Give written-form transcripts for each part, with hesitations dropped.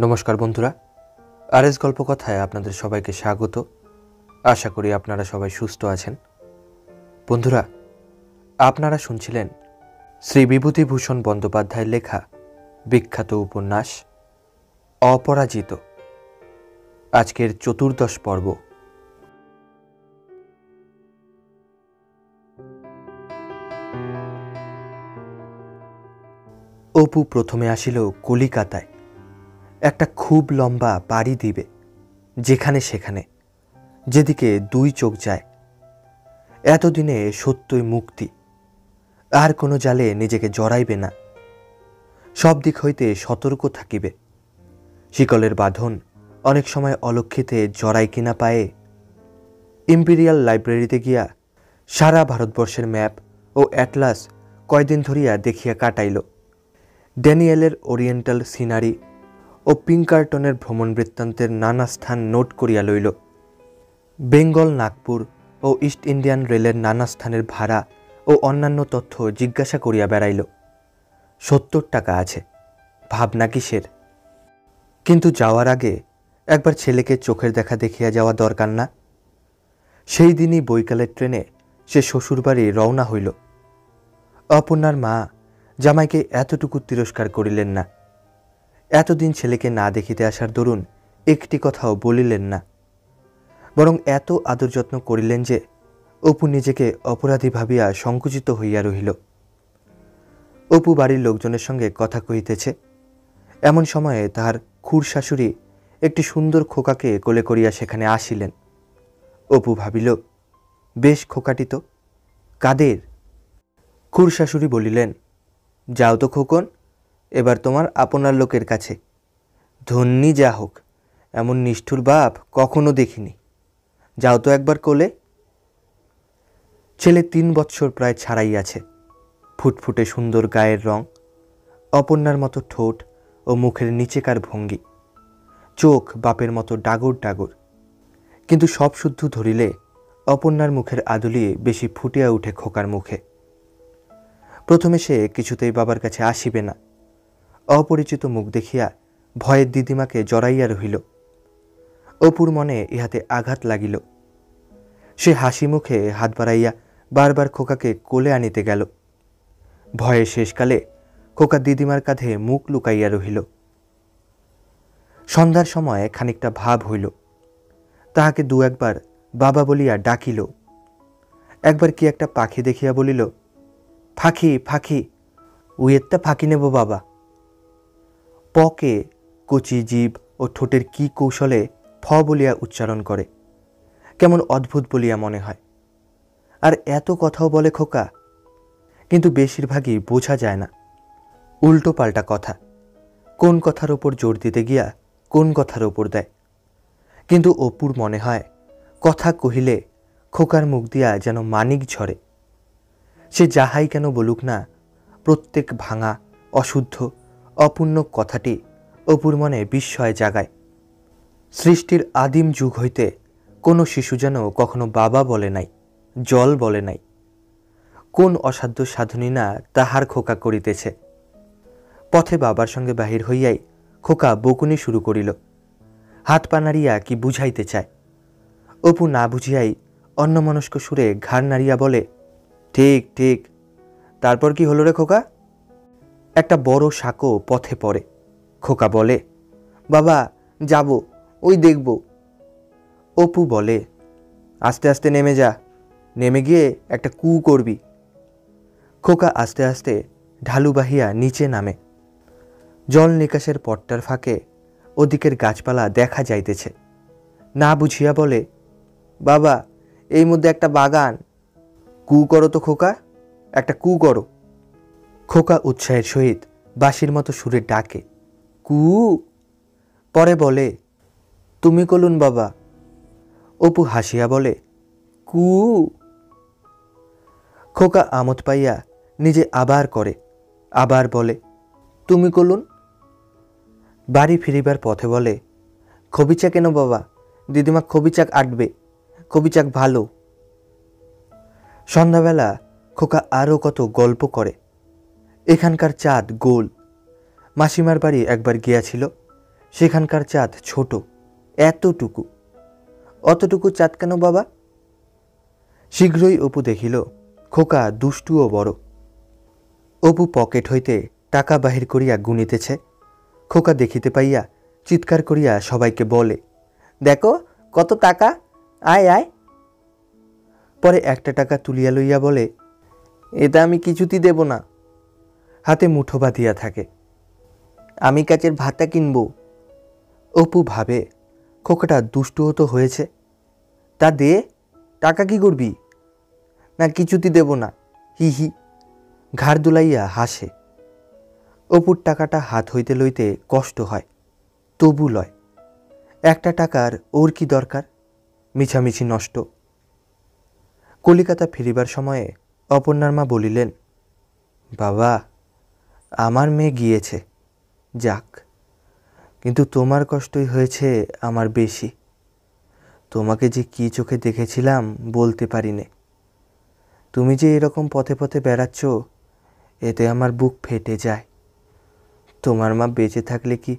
নমস্কার বন্ধুরা, আরএস গল্পকথায় আপনাদের সবাইকে স্বাগত। আশা করি আপনারা সবাই সুস্থ আছেন। বন্ধুরা, আপনারা শুনছিলেন শ্রী বিভূতিভূষণ বন্দ্যোপাধ্যায়ের লেখা বিখ্যাত উপন্যাস অপরাজিত, আজকের 14 পর্ব। অপু প্রথমে আসিল কলিকাতায়, একটা খুব লম্বা বাড়ি দিবে, যেখানে সেখানে যেদিকে দুই চোখ যায়। এতদিনে সত্যই মুক্তি, আর কোনো জালে নিজেকে জড়াইবে না, সব দিক হইতে সতর্ক থাকিবে। শিকলের বাঁধন অনেক সময় অলক্ষিতে জড়াই কিনা পায়ে। ইম্পেরিয়াল লাইব্রেরিতে গিয়া সারা ভারতবর্ষের ম্যাপ ও অ্যাটলাস কয়দিন ধরিয়া দেখিয়া কাটাইল। ড্যানিয়েলের ওরিয়েন্টাল সিনারি ও পিঙ্কারটনের ভ্রমণ বৃত্তান্তের নানা স্থান নোট করিয়া লইল। বেঙ্গল, নাগপুর ও ইস্ট ইন্ডিয়ান রেলের নানা স্থানের ভাড়া ও অন্যান্য তথ্য জিজ্ঞাসা করিয়া বেড়াইল। 70 টাকা আছে, ভাবনা কিসের? কিন্তু যাওয়ার আগে একবার ছেলেকে চোখের দেখা দেখিয়া যাওয়া দরকার না? সেই দিনই বৈকালের ট্রেনে সে শ্বশুরবাড়ি রওনা হইল। অপর্ণার মা জামাইকে এতটুকু তিরস্কার করিলেন না। এতদিন ছেলেকে না দেখিতে আসার দরুন একটি কথাও বলিলেন না, বরং এত আদর যত্ন করিলেন যে অপু নিজেকে অপরাধী ভাবিয়া সংকুচিত হইয়া রহিল। অপু বাড়ির লোকজনের সঙ্গে কথা কহিতেছে, এমন সময়ে তাহার খুড় শাশুড়ি একটি সুন্দর খোকাকে কোলে করিয়া সেখানে আসিলেন। অপু ভাবিল, বেশ খোকাটি তো, কাদের? খুড় শাশুড়ি বলিলেন, যাও তো খোকন, এবার তোমার আপনার লোকের কাছে। ধন্যি যা হোক, এমন নিষ্ঠুর বাপ কখনো দেখিনি, যাও তো একবার কোলে। ছেলে 3 বৎসর প্রায় ছাড়াইয়াছে, ফুটফুটে সুন্দর গায়ের রং, অপর্ণার মতো ঠোঁট ও মুখের নিচেকার ভঙ্গি, চোখ বাপের মতো ডাগর ডাগর। কিন্তু সব শুদ্ধ ধরিলে অপর্ণার মুখের আদুলি বেশি ফুটিয়া উঠে খোকার মুখে। প্রথমে সে কিছুতেই বাবার কাছে আসিবে না। অপরিচিত মুখ দেখিয়া ভয়ের দিদিমাকে জড়াইয়া রহিল। অপুর মনে ইহাতে আঘাত লাগিল। সে হাসি মুখে হাত বাড়াইয়া বারবার খোকাকে কোলে আনিতে গেল। ভয়ে শেষকালে খোকা দিদিমার কাঁধে মুখ লুকাইয়া রহিল। সন্ধ্যার সময় খানিকটা ভাব হইল, তাহাকে 2-1 বাবা বলিয়া ডাকিল। একবার কি একটা পাখি দেখিয়া বলিল, ফাঁকি ফাঁকি, উইয়েরটা ফাঁকি নেব বাবা। পকে কচি জীব ও ঠোঁটের কি কৌশলে ফ বলিয়া উচ্চারণ করে, কেমন অদ্ভুত বলিয়া মনে হয়। আর এত কথাও বলে খোকা, কিন্তু বেশিরভাগই বোঝা যায় না। উল্টো পাল্টা কথা, কোন কথার ওপর জোর দিতে গিয়া কোন কথার ওপর দেয়। কিন্তু অপুর মনে হয় কথা কহিলে খোকার মুখ দিয়া যেন মানিক ঝরে। সে যাহাই কেন বলুক না, প্রত্যেক ভাঙা, অশুদ্ধ, অপূর্ণ কথাটি অপুর মনে বিস্ময় জাগায়। সৃষ্টির আদিম যুগ হইতে কোনো শিশু যেন কখনো বাবা বলে নাই, জল বলে নাই। কোন অসাধ্য সাধনী না তাহার খোকা করিতেছে। পথে বাবার সঙ্গে বাহির হইয়াই খোকা বকুনি শুরু করিল, হাত পা নাড়িয়া কি বুঝাইতে চায়। অপু না বুঝিয়াই অন্যমনস্ক সুরে ঘাড় নাড়িয়া বলে, ঠিক ঠিক, তারপর কি হলো রে খোকা? একটা বড় সাঁকো পথে পড়ে। খোকা বলে, বাবা যাব, ওই দেখব। অপু বলে, আস্তে আস্তে নেমে যা, নেমে গিয়ে একটা কু করবি। খোকা আস্তে আস্তে ঢালু বাহিয়া নিচে নামে। জল নিকাশের পট্টার ফাঁকে ওদিকের গাছপালা দেখা যাইতেছে। না বুঝিয়া বলে, বাবা এই মধ্যে একটা বাগান, কু করো তো খোকা, একটা কু করো। খোকা উৎসাহের সহিত বাঁশির মতো সুরে ডাকে, কু। পরে বলে, তুমি কলুন বাবা। অপু হাসিয়া বলে, কু। খোকা আমোদ পাইয়া নিজে আবার করে, আবার বলে, তুমি কলুন। বাড়ি ফিরিবার পথে বলে, খবিচা কেন বাবা, দিদিমা খবিচাক আটবে, খবিচাক ভালো। সন্ধ্যাবেলা খোকা আরও কত গল্প করে। এখানকার চাঁদ গোল, মাসিমার বাড়ি একবার গিয়াছিল, সেখানকার চাঁদ ছোট, এতটুকু। অতটুকু চাঁদ কেন বাবা? শীঘ্রই অপু দেখিল খোকা দুষ্টুও বড়। অপু পকেট হইতে টাকা বাহির করিয়া গুনিতেছে। খোকা দেখিতে পাইয়া চিৎকার করিয়া সবাইকে বলে, দেখো কত টাকা, আয় আয়। পরে একটা টাকা তুলিয়া লইয়া বলে, এটা আমি কিছুতেই দেব না। হাতে মুঠো বাঁধিয়া থাকে। আমি কাচের ভাতা কিনব। অপু ভাবে, খোকাটা দুষ্টুও তো হয়েছে, তা দে, টাকা কি করবি? না কিছুতেই দেব না, হি হি। ঘাড় দুলাইয়া হাসে। অপুর টাকাটা হাত হইতে লইতে কষ্ট হয়, তবু লয়। একটা টাকার ওর কি দরকার, মিছামিছি নষ্ট। কলিকাতা ফিরিবার সময়ে অপর্ণার মা বলিলেন, বাবা আমার মেয়ে গিয়েছে, যাক, কিন্তু তোমার কষ্টই হয়েছে আমার বেশি। তোমাকে যে কী চোখে দেখেছিলাম বলতে পারিনে। তুমি যে এরকম পথে পথে বেড়াচ্ছ, এতে আমার বুক ফেটে যায়। তোমার মা বেঁচে থাকলে কি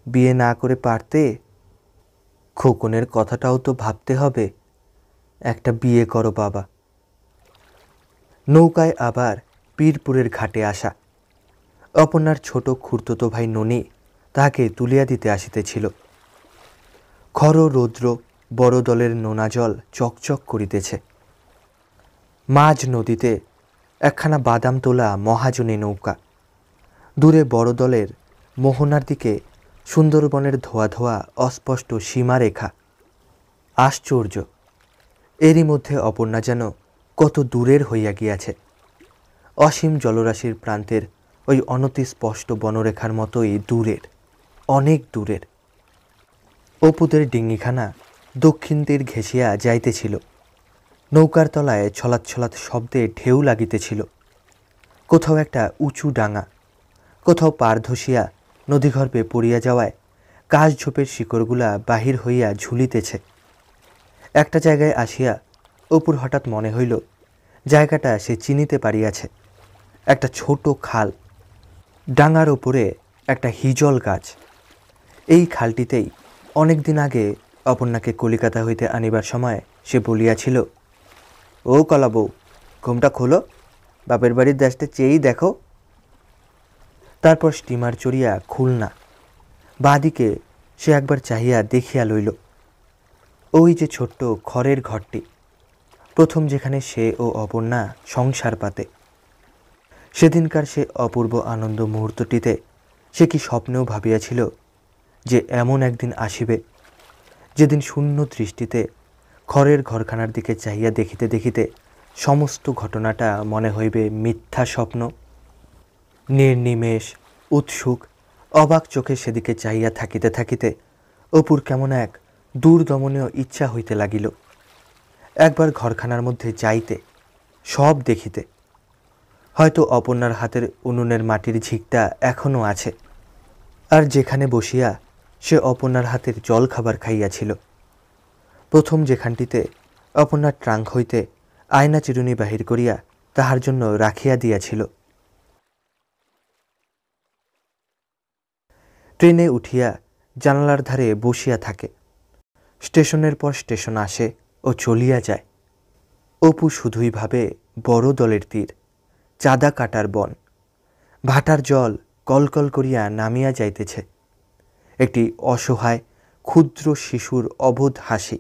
বিয়ে না করে পারতে? খোকনের কথাটাও তো ভাবতে হবে। একটা বিয়ে করো বাবা। নৌকায় আবার পীরপুরের ঘাটে আসা। অপর্ণার ছোট খুড়তুতো ভাই ননি তাহাকে তুলিয়া দিতে আসিতেছিল। খর রৌদ্র বড় দলের নোনা জল চকচক করিতেছে। মাঝ নদীতে একখানা বাদাম তোলা মহাজনী নৌকা। দূরে বড় দলের মোহনার দিকে সুন্দরবনের ধোয়া ধোয়া অস্পষ্ট সীমারেখা। আশ্চর্য, এরই মধ্যে অপর্ণা যেন কত দূরের হইয়া গিয়াছে। অসীম জলরাশির প্রান্তের ওই অনতিস্পষ্ট বনরেখার মতোই দূরের, অনেক দূরের। অপুদের ডিঙিখানা দক্ষিণ তীর ঘেঁষিয়া যাইতেছিল। নৌকার তলায় ছলাৎ ছলাৎ শব্দে ঢেউ লাগিতেছিল। কোথাও একটা উঁচু ডাঙা, কোথাও পার ধসিয়া নদীগর্ভে পড়িয়া যাওয়ায় কাশঝোপের শিকড়গুলা বাহির হইয়া ঝুলিতেছে। একটা জায়গায় আসিয়া অপুর হঠাৎ মনে হইল জায়গাটা সে চিনিতে পারিয়াছে। একটা ছোট খাল, ডাঙার ওপরে একটা হিজল গাছ। এই খালটিতেই অনেক দিন আগে অপর্ণাকে কলিকাতা হইতে আনিবার সময় সে বলিয়াছিল, ও কলা বউ, ঘুমটা খোলো, বাপের বাড়ির দেশটা চেয়েই দেখো। তারপর স্টিমার চড়িয়া খুলনা। বাঁদিকে সে একবার চাহিয়া দেখিয়া লইল, ওই যে ছোট্ট খড়ের ঘরটি, প্রথম যেখানে সে ও অপর্ণা সংসার পাতে। সেদিনকার সে অপূর্ব আনন্দ মুহূর্তটিতে সে কি স্বপ্নেও ভাবিয়াছিল যে এমন একদিন আসিবে, যেদিন শূন্য দৃষ্টিতে খড়ের ঘরখানার দিকে চাহিয়া দেখিতে দেখিতে সমস্ত ঘটনাটা মনে হইবে মিথ্যা স্বপ্ন। নির্নিমেষ উৎসুক অবাক চোখে সেদিকে চাহিয়া থাকিতে থাকিতে অপুর কেমন এক দূরদমনীয় ইচ্ছা হইতে লাগিল, একবার ঘরখানার মধ্যে যাইতে, সব দেখিতে। হয়তো অপর্ণার হাতের উনুনের মাটির ঝিকটা এখনও আছে, আর যেখানে বসিয়া সে অপর্ণার হাতের জল খাবার খাইয়াছিল। প্রথম যেখানটিতে অপর্ণার ট্রাঙ্ক হইতে আয়না চিরুনি বাহির করিয়া তাহার জন্য রাখিয়া দিয়াছিল। ট্রেনে উঠিয়া জানালার ধারে বসিয়া থাকে। স্টেশনের পর স্টেশন আসে ও চলিয়া যায়। অপু শুধুই ভাবে বড় দলের তীর, চাঁদা কাটার বন, ভাটার জল কলকল করিয়া নামিয়া যাইতেছে। একটি অসহায় ক্ষুদ্র শিশুর অবোধ হাসি।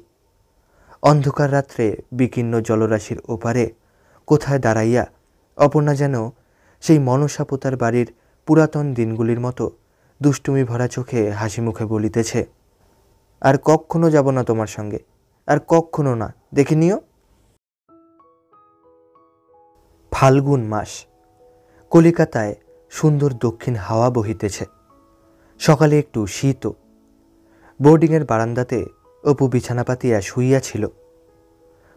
অন্ধকার রাত্রে বিকীর্ণ জলরাশির ওপারে কোথায় দাঁড়াইয়া অপর্ণা যেন সেই মনসা পোতার বাড়ির পুরাতন দিনগুলির মতো দুষ্টুমি ভরা চোখে হাসি মুখে বলিতেছে, আর কক্ষনো যাব না তোমার সঙ্গে, আর কক্ষনো না, দেখে নিও। ফাল্গুন মাস। কলিকাতায় সুন্দর দক্ষিণ হাওয়া বহিতেছে। সকালে একটু শীত। বোর্ডিংয়ের বারান্দাতে অপু বিছানা পাতিয়া শুইয়াছিল।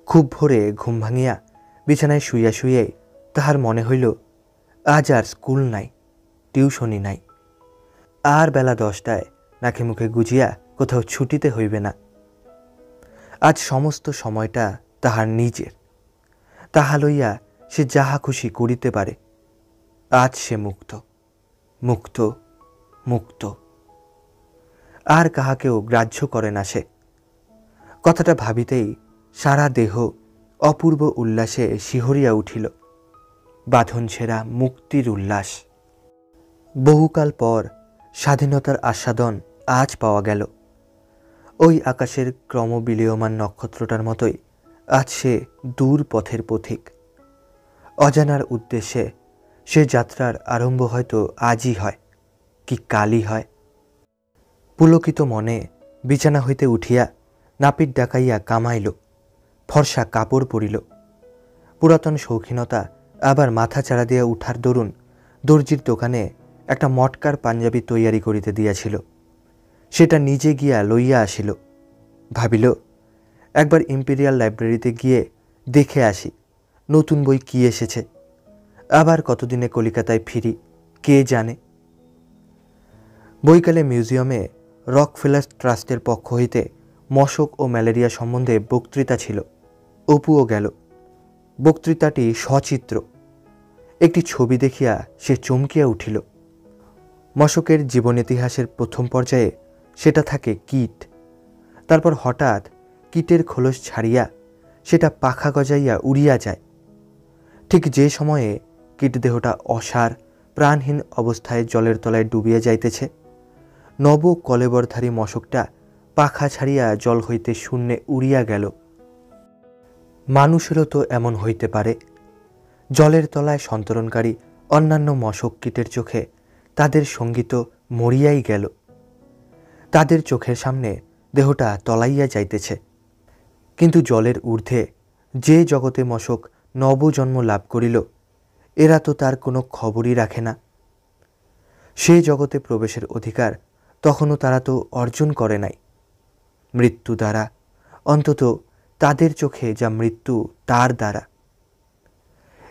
খুব ভোরে ঘুম ভাঙিয়া বিছানায় শুইয়া শুইয়াই তাহার মনে হইল আজ আর স্কুল নাই, টিউশনি নাই, আর বেলা 10টায় নাকে মুখে গুজিয়া কোথাও ছুটিতে হইবে না। আজ সমস্ত সময়টা তাহার নিজের, তাহা লইয়া সে যাহা খুশি করিতে পারে। আজ সে মুক্ত, মুক্ত, মুক্ত। আর কাহাকেও গ্রাহ্য করে না সে। কথাটা ভাবিতেই সারা দেহ অপূর্ব উল্লাসে শিহরিয়া উঠিল। বাঁধন ছেঁড়া মুক্তির উল্লাস। বহুকাল পর স্বাধীনতার আস্বাদন আজ পাওয়া গেল। ওই আকাশের ক্রমবিলীয়মান নক্ষত্রটার মতোই আজ সে দূর পথের পথিক। অজানার উদ্দেশ্যে সে যাত্রার আরম্ভ হয়তো আজই হয়, কি কালই হয়। পুলকিত মনে বিছানা হইতে উঠিয়া নাপিত ডাকাইয়া কামাইল, ফর্সা কাপড় পরিল। পুরাতন শৌখিনতা আবার মাথা চাড়া দিয়া উঠার দরুন দর্জির দোকানে একটা মটকার পাঞ্জাবি তৈয়ারি করিতে দিয়াছিল। সেটা নিজে গিয়া লইয়া আসিল। ভাবিল একবার ইম্পেরিয়াল লাইব্রেরিতে গিয়ে দেখে আসি নতুন বই কি এসেছে। আবার কতদিনে কলিকাতায় ফিরি কে জানে। বৈকালে মিউজিয়ামে রকফেলার ট্রাস্টের পক্ষ হইতে মশক ও ম্যালেরিয়া সম্বন্ধে বক্তৃতা ছিল। অপুও গেল। বক্তৃতাটি সচিত্র। একটি ছবি দেখিয়া সে চমকিয়া উঠিল। মশকের জীবন ইতিহাসের প্রথম পর্যায়ে সেটা থাকে কীট। তারপর হঠাৎ কীটের খোলস ছাড়িয়া সেটা পাখা গজাইয়া উড়িয়া যায়। ঠিক যে সময়ে কীটদেহটা অসার প্রাণহীন অবস্থায় জলের তলায় ডুবিয়া যাইতেছে, নব কলেবরধারী মশকটা পাখা ছাড়িয়া জল হইতে শূন্যে উড়িয়া গেল। মানুষেরও তো এমন হইতে পারে। জলের তলায় সন্তরণকারী অন্যান্য মশক কীটের চোখে তাদের সঙ্গীত মরিয়াই গেল। তাদের চোখের সামনে দেহটা তলাইয়া যাইতেছে। কিন্তু জলের ঊর্ধ্বে যে জগতে মশক নবজন্ম লাভ করিল, এরা তো তার কোনো খবরই রাখে না। সে জগতে প্রবেশের অধিকার তখনও তারা তো অর্জন করে নাই। মৃত্যু দ্বারা, অন্তত তাদের চোখে যা মৃত্যু তার দ্বারা।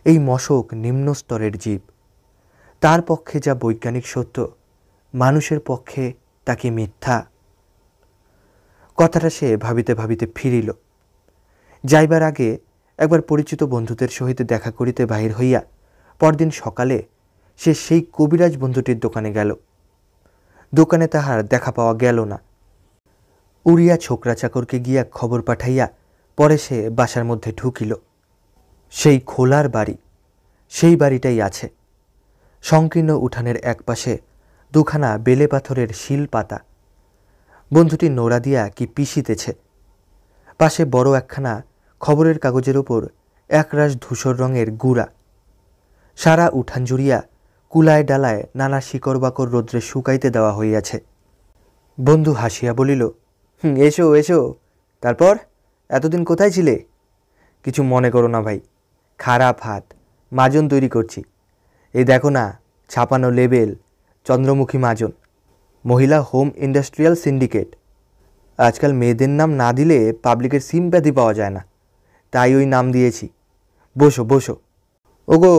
এই মশক নিম্ন স্তরের জীব। তার পক্ষে যা বৈজ্ঞানিক সত্য, মানুষের পক্ষে তা কি মিথ্যা? কথাটা সে ভাবিতে ভাবিতে ফিরিল। যাইবার আগে একবার পরিচিত বন্ধুদের সহিত দেখা করিতে বাহির হইয়া পরদিন সকালে সে সেই কবিরাজ বন্ধুটির দোকানে গেল। দোকানে তাহার দেখা পাওয়া গেল না। উড়িয়া ছোকরা চাকরকে গিয়া খবর পাঠাইয়া পরে সে বাসার মধ্যে ঢুকিল। সেই খোলার বাড়ি, সেই বাড়িটাই আছে। সংকীর্ণ উঠানের একপাশে দুখানা বেলে পাথরের শিল পাতা। বন্ধুটি নোড়া দিয়া কি পিষিতেছে। পাশে বড় একখানা খবরের কাগজের ওপর একরাশ ধূসর রঙের গুড়া। সারা উঠান জুড়িয়া কুলায় ডালায় নানা শিকড় বাকড় রৌদ্রে শুকাইতে দেওয়া হইয়াছে। বন্ধু হাসিয়া বলিল, এসো এসো। তারপর এতদিন কোথায় ছিলে? কিছু মনে করো না ভাই, খারাপ হাত, মাজন তৈরি করছি। এই দেখো না, ছাপানো লেবেল, চন্দ্রমুখী মাজন, মহিলা হোম ইন্ডাস্ট্রিয়াল সিন্ডিকেট। আজকাল মেয়েদের নাম না দিলে পাবলিকের সিম্প্যাথি পাওয়া যায় না, তাই ওই নাম দিয়েছি। বসো বসো। ওগো,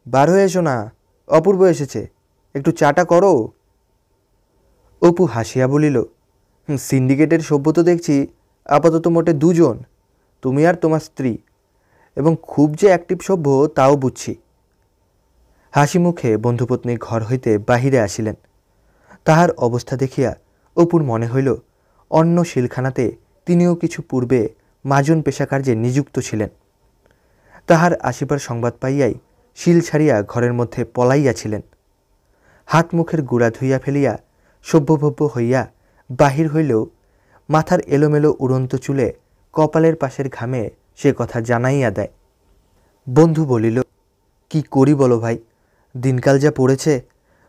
বার হয়ে এসো না, অপূর্ব এসেছে, একটু চাটা করো। অপু হাসিয়া বলিল, সিন্ডিকেটের সভ্য তো দেখছি আপাতত মোটে দুজন, তুমি আর তোমার স্ত্রী, এবং খুব যে অ্যাক্টিভ সভ্য তাও বুঝছি। হাসি মুখে বন্ধুপত্নী ঘর হইতে বাহিরে আসিলেন। তাহার অবস্থা দেখিয়া অপুর মনে হইল অন্য শিলখানাতে তিনিও কিছু পূর্বে মাজন পেশাকার্যে নিযুক্ত ছিলেন। তাহার আসিবার সংবাদ পাইয়াই শিল ছাড়িয়া ঘরের মধ্যে পলাইয়াছিলেন। হাত মুখের গুড়া ধুইয়া ফেলিয়া সভ্যভব্য হইয়া বাহির হইলেও মাথার এলোমেলো উড়ন্ত চুলে কপালের পাশের ঘামে সে কথা জানাইয়া দেয়। বন্ধু বলিল, কি করি বলো ভাই, দিনকাল যা পড়েছে,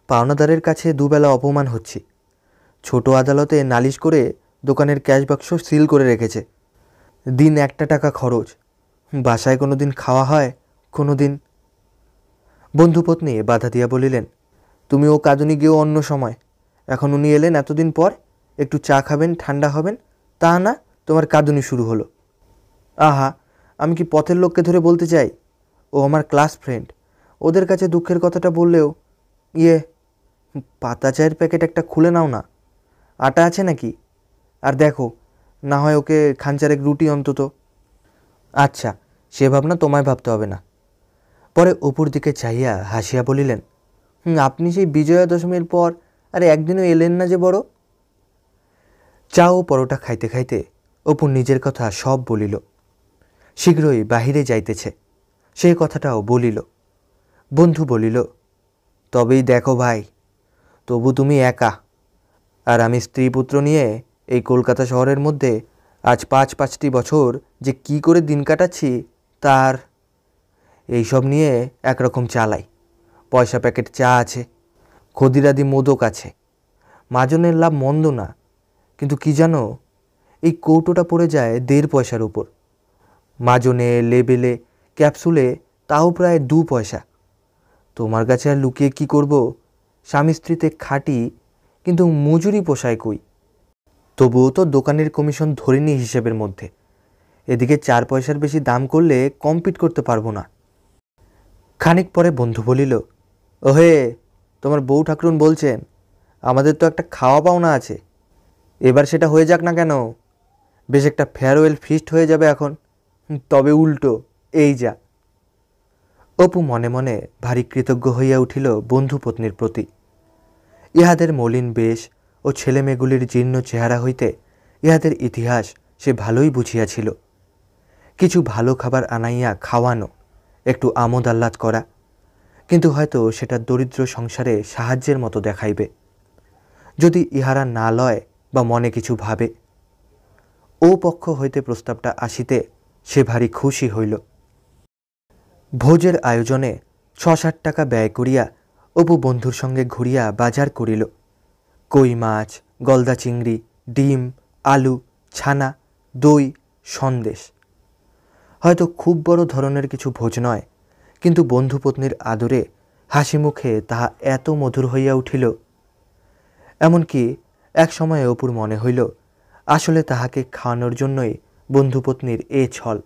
পাওনাদারের কাছে দুবেলা অপমান হচ্ছি। ছোট আদালতে নালিশ করে দোকানের ক্যাশ বাক্স সিল করে রেখেছে। দিন 1 টাকা খরচ, বাসায় কোনো দিন খাওয়া হয়, কোনো দিন। বন্ধুপত্নী বাধা দিয়া বলিলেন, তুমি ও কাঁদুনি গিয়েও অন্য সময়, এখন উনি এলেন এতদিন পর, একটু চা খাবেন, ঠান্ডা হবেন, তা না তোমার কাঁদুনি শুরু হলো। আহা, আমি কি পথের লোককে ধরে বলতে চাই? ও আমার ক্লাস ফ্রেন্ড, ওদের কাছে দুঃখের কথাটা বললেও পাতা চায়ের প্যাকেট একটা খুলে নাও না, আটা আছে নাকি? আর দেখো না হয় ওকে খানচারেক রুটি অন্তত। আচ্ছা, সে ভাবনা তোমায় ভাবতে হবে না। পরে অপুর দিকে চাইয়া হাসিয়া বলিলেন, আপনি সেই বিজয়া দশমীর পর আর একদিনও এলেন না যে বড়। চা ও পরোটা খাইতে খাইতে অপু নিজের কথা সব বলিল। শীঘ্রই বাহিরে যাইতেছে সেই কথাটাও বলিল। বন্ধু বলিল, তবেই দেখো ভাই, তবু তুমি একা, আর আমি স্ত্রী পুত্র নিয়ে এই কলকাতা শহরের মধ্যে আজ 5-5টি বছর যে কি করে দিন কাটাচ্ছি তার এইসব নিয়ে একরকম চালাই। পয়সা প্যাকেট চা আছে, ক্ষুদিরাদি মোদক আছে, মাজনের লাভ মন্দ না, কিন্তু কি জানো, এই কৌটোটা পড়ে যায় 1.5 পয়সার উপর। মাজনে, লেবেলে, ক্যাপসুলে তাও প্রায় 2 পয়সা। তোমার কাছে আর লুকিয়ে কি করব? স্বামী স্ত্রীতে খাটি, কিন্তু মজুরি পোষায় কই? তবুও তো দোকানের কমিশন ধরিনি হিসেবের মধ্যে। এদিকে 4 পয়সার বেশি দাম করলে কম্পিট করতে পারবো না। খানিক পরে বন্ধু বলিল, ওহে, তোমার বউ ঠাকুরুন বলছেন আমাদের তো একটা খাওয়া পাওনা আছে, এবার সেটা হয়ে যাক না কেন? বেশ একটা ফেয়ারওয়েল ফিস্ট হয়ে যাবে এখন। তবে উল্টো, এই যা। অপু মনে মনে ভারী কৃতজ্ঞ হইয়া উঠিল বন্ধু পত্নীর প্রতি। ইহাদের মলিন বেশ ও ছেলেমেয়েগুলির জীর্ণ চেহারা হইতে ইহাদের ইতিহাস সে ভালোই বুঝিয়াছিল। কিছু ভালো খাবার আনাইয়া খাওয়ানো, একটু আমোদ আহ্লাদ করা, কিন্তু হয়তো সেটা দরিদ্র সংসারে সাহায্যের মতো দেখাইবে, যদি ইহারা না লয় বা মনে কিছু ভাবে। ও পক্ষ হইতে প্রস্তাবটা আসিতে সে ভারী খুশি হইল। ভোজের আয়োজনে 6-7 টাকা ব্যয় করিয়া অপু বন্ধুর সঙ্গে ঘুরিয়া বাজার করিল। কই মাছ, গলদা চিংড়ি, ডিম, আলু, ছানা, দই, সন্দেশ। হয়তো খুব বড় ধরনের কিছু ভোজ নয়, কিন্তু বন্ধুপত্নীর আদরে হাসি মুখে তাহা এত মধুর হইয়া উঠিল, এমনকি এক সময়ে অপুর মনে হইল আসলে তাহাকে খাওয়ানোর জন্যই বন্ধুপত্নীর এ ছল।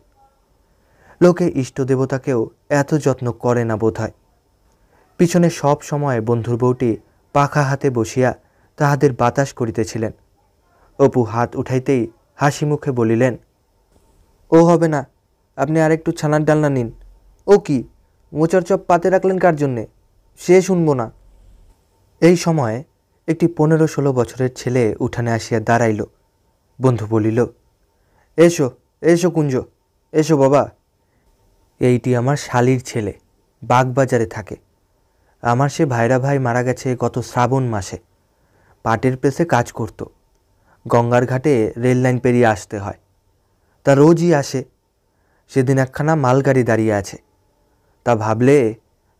লোকে ইষ্টদেবতাকেও এত যত্ন করে না বোধহয়। পিছনে সব সময় বন্ধুর বউটি পাখা হাতে বসিয়া তাহাদের বাতাস করিতেছিলেন। অপু হাত উঠাইতেই হাসি মুখে বলিলেন, ও হবে না, আপনি আরেকটু ছানার ডালনা নিন। ও কি, মোচার চপ পাতে রাখলেন কার জন্যে? সে শুনব না। এই সময় একটি 15-16 বছরের ছেলে উঠানে আসিয়া দাঁড়াইল। বন্ধু বলিল, এসো এসো কুঞ্জ, এসো বাবা। এইটি আমার শালির ছেলে, বাগবাজারে থাকে। আমার সে ভাইরা ভাই মারা গেছে গত শ্রাবণ মাসে। পাটের প্রেসে কাজ করত। গঙ্গার ঘাটে রেল লাইন পেরিয়ে আসতে হয়, তা রোজই আসে। সেদিন একখানা মালগাড়ি দাঁড়িয়ে আছে, তা ভাবলে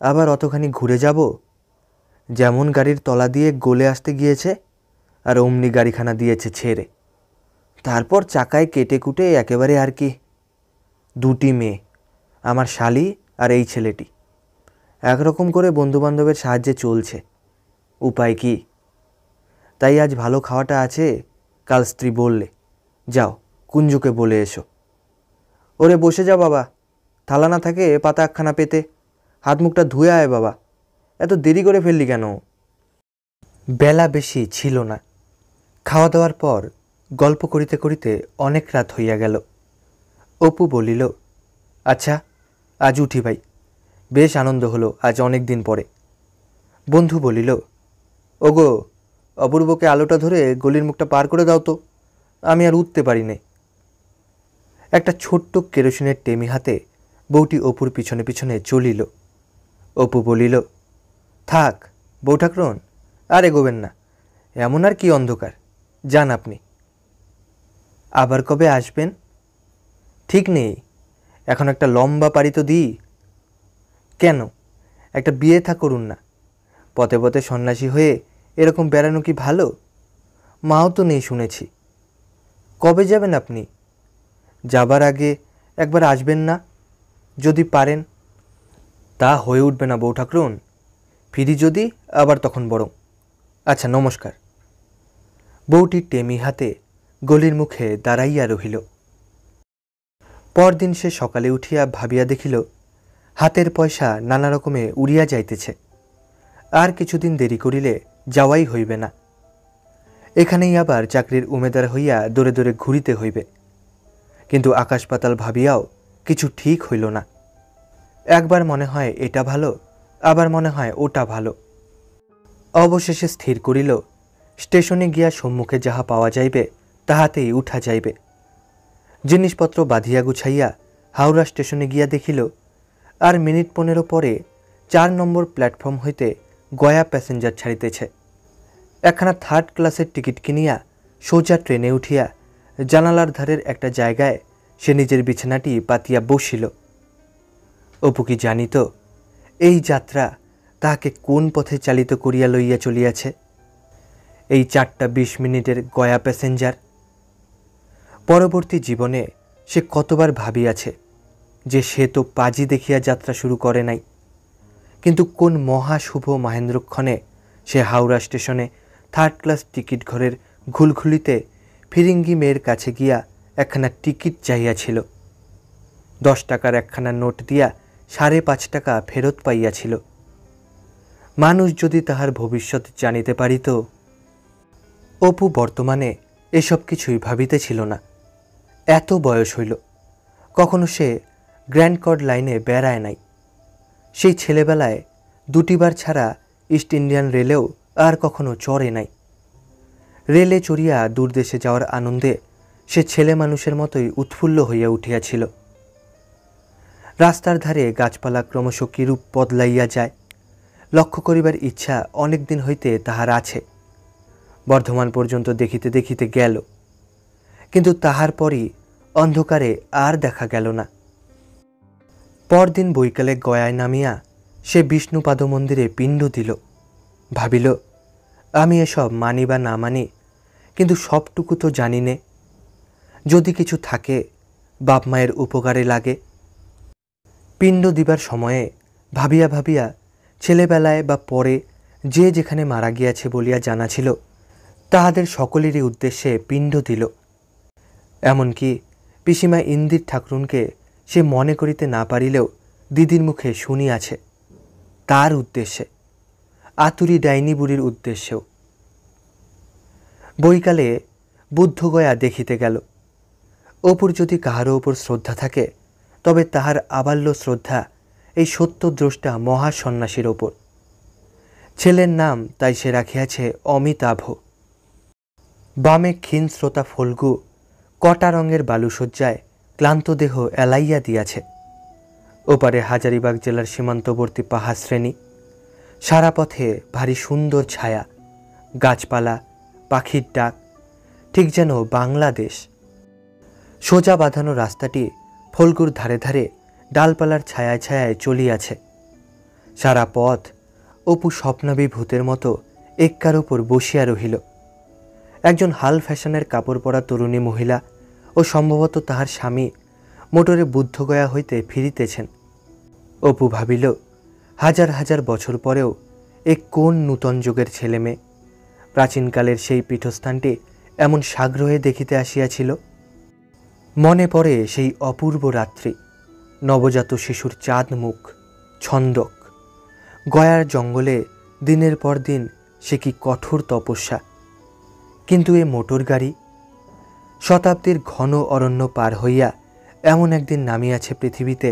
আবার অতখানি ঘুরে যাব। যেমন গাড়ির তলা দিয়ে গলে আসতে গিয়েছে, আর অমনি গাড়িখানা দিয়েছে ছেড়ে। তারপর চাকায় কেটে কুটে একেবারে আর কি। 2টি মেয়ে, আমার শালি আর এই ছেলেটি, একরকম করে বন্ধুবান্ধবের সাহায্যে চলছে। উপায় কি? তাই আজ ভালো খাওয়াটা আছে, কাল স্ত্রী বললে, যাও কুঞ্জুকে বলে এসো। ওরে বসে যা বাবা, থালা না থাকে পাতা একখানা পেতে, হাত মুখটা ধুয়ে আয় বাবা, এত দেরি করে ফেললি কেন? বেলা বেশি ছিল না। খাওয়া দাওয়ার পর গল্প করিতে করিতে অনেক রাত হইয়া গেল। অপু বলিল, আচ্ছা আজ উঠি ভাই, বেশ আনন্দ হলো আজ অনেক দিন পরে। বন্ধু বলিল, ওগো, অপূর্বকে আলোটা ধরে গলির মুখটা পার করে দাও তো, আমি আর উঠতে পারি নে। একটা ছোট্ট কেরোসিনের টেমি হাতে বউটি অপুর পিছনে পিছনে চলিল। অপু বলিল, থাক বউ ঠাকরুন, আর এগোবেন না, এমন আর কি অন্ধকার, যান আপনি। আবার কবে আসবেন? ঠিক নেই, এখন একটা লম্বা পাড়ি তো দিই। কেন, একটা বিয়ে থা করুন না। পথে পথে সন্ন্যাসী হয়ে এরকম বেড়ানো কি ভালো? মাও তো নেই শুনেছি। কবে যাবেন আপনি? যাবার আগে একবার আসবেন না, যদি পারেন। তা হয়ে উঠবে না বউ ঠাকরুন, ফিরি যদি আবার তখন বরং। আচ্ছা নমস্কার। বউটি টেমি হাতে গলির মুখে দাঁড়াইয়া রহিল। পরদিন সে সকালে উঠিয়া ভাবিয়া দেখিল হাতের পয়সা নানা রকমে উড়িয়া যাইতেছে। আর কিছুদিন দেরি করিলে যাওয়াই হইবে না। এখানেই আবার চাকরির উমেদার হইয়া দৌড়ে দৌড়ে ঘুরিতে হইবে। কিন্তু আকাশ পাতাল ভাবিয়াও কিছু ঠিক হইল না। একবার মনে হয় এটা ভালো, আবার মনে হয় ওটা ভালো। অবশেষে স্থির করিল স্টেশনে গিয়া সম্মুখে যাহা পাওয়া যাইবে তাহাতেই উঠা যাইবে। জিনিসপত্র বাঁধিয়া গুছাইয়া হাওড়া স্টেশনে গিয়া দেখিল আর মিনিট 15 পরে 4 নম্বর প্ল্যাটফর্ম হইতে গয়া প্যাসেঞ্জার ছাড়িতেছে। একখানা 3rd ক্লাসের টিকিট কিনিয়া সোজা ট্রেনে উঠিয়া জানালার ধারের একটা জায়গায় সে নিজের বিছানাটি পাতিয়া বসিল। অপু কি জানিত এই যাত্রা তাহাকে কোন পথে চালিত করিয়া লইয়া চলিয়াছে? এই 4টা 20 মিনিটের গয়া প্যাসেঞ্জার। পরবর্তী জীবনে সে কতবার ভাবিয়াছে যে সে তো পাজি দেখিয়া যাত্রা শুরু করে নাই, কিন্তু কোন মহাশুভ মহেন্দ্রক্ষণে সে হাওড়া স্টেশনে 3rd ক্লাস টিকিট ঘরের ঘুলঘুলিতে ফিরিঙ্গি মেয়ের কাছে গিয়া একখানা টিকিট চাহিয়াছিল। 10 টাকার একখানা নোট দিয়া 5.5 টাকা ফেরত পাইয়াছিল। মানুষ যদি তাহার ভবিষ্যৎ জানিতে পারিত। অপু বর্তমানে এসব কিছুই ভাবিতেছিল না। এত বয়স হইল, কখনো সে গ্র্যান্ড কর্ড লাইনে বেড়ায় নাই। সেই ছেলেবেলায় 2বার ছাড়া ইস্ট ইন্ডিয়ান রেলেও আর কখনো চড়ে নাই। রেলে চড়িয়া দূরদেশে যাওয়ার আনন্দে সে ছেলে মানুষের মতোই উৎফুল্ল হইয়া উঠিয়াছিল। রাস্তার ধারে গাছপালা ক্রমশ কিরূপ বদলাইয়া যায় লক্ষ্য করিবার ইচ্ছা অনেক দিন হইতে তাহার আছে। বর্ধমান পর্যন্ত দেখিতে দেখিতে গেল, কিন্তু তাহার পরই অন্ধকারে আর দেখা গেল না। পরদিন বৈকালে গয়ায় নামিয়া সে বিষ্ণুপাদ মন্দিরে পিণ্ড দিল। ভাবিল, আমি এসব মানি বা না মানি, কিন্তু সবটুকু তো জানি নে, যদি কিছু থাকে বাপ মায়ের উপকারে লাগে। পিণ্ড দিবার সময়ে ভাবিয়া ভাবিয়া ছেলেবেলায় বা পরে যে যেখানে মারা গিয়াছে বলিয়া জানা ছিল তাহাদের সকলেরই উদ্দেশ্যে পিণ্ড দিল। এমনকি পিসিমা ইন্দির ঠাকুরুনকে সে মনে করিতে না পারিলেও দিদির মুখে শুনিয়াছে তার উদ্দেশ্যে, আতুরি ডাইনি বুড়ির উদ্দেশ্যেও। বৈকালে বুদ্ধগয়া দেখিতে গেল। অপুর যদি কাহারও ওপর শ্রদ্ধা থাকে তবে তাহার আবাল্য শ্রদ্ধা এই সত্যদ্রষ্টা মহাসন্ন্যাসীর ওপর। ছেলের নাম তাই সে রাখিয়াছে অমিতাভ। বামে ক্ষীণ শ্রোতা ফল্গু কটা রঙের বালুসজ্জায় ক্লান্ত দেহ এলাইয়া দিয়াছে। ওপারে হাজারিবাগ জেলার সীমান্তবর্তী পাহাড় শ্রেণী, সারা পথে ভারী সুন্দর ছায়া, গাছপালা, পাখির ডাক, ঠিক যেন বাংলাদেশ। সোজা বাঁধানো রাস্তাটি ফল্গুর ধারে ধারে ডালপালার ছায়ায় ছায়ায় চলিয়াছে। সারা পথ অপু স্বপ্নাবী ভূতের মতো এক্কার উপর বসিয়া রহিল। একজন হাল ফ্যাশনের কাপড় পরা তরুণী মহিলা ও সম্ভবত তাহার স্বামী মোটরে বুদ্ধগয়া হইতে ফিরিতেছেন। অপু ভাবিল, হাজার হাজার বছর পরেও এ কোন নূতন যুগের ছেলে মেয়ে প্রাচীনকালের সেই পীঠস্থানটি এমন সাগ্রহে দেখিতে আসিয়াছিল। মনে পড়ে সেই অপূর্ব রাত্রি, নবজাত শিশুর চাঁদ মুখ, ছন্দক, গয়ার জঙ্গলে দিনের পর দিন সে কি কঠোর তপস্যা। কিন্তু এ মোটর গাড়ি শতাব্দীর ঘন অরণ্য পার হইয়া এমন একদিন নামিয়াছে পৃথিবীতে,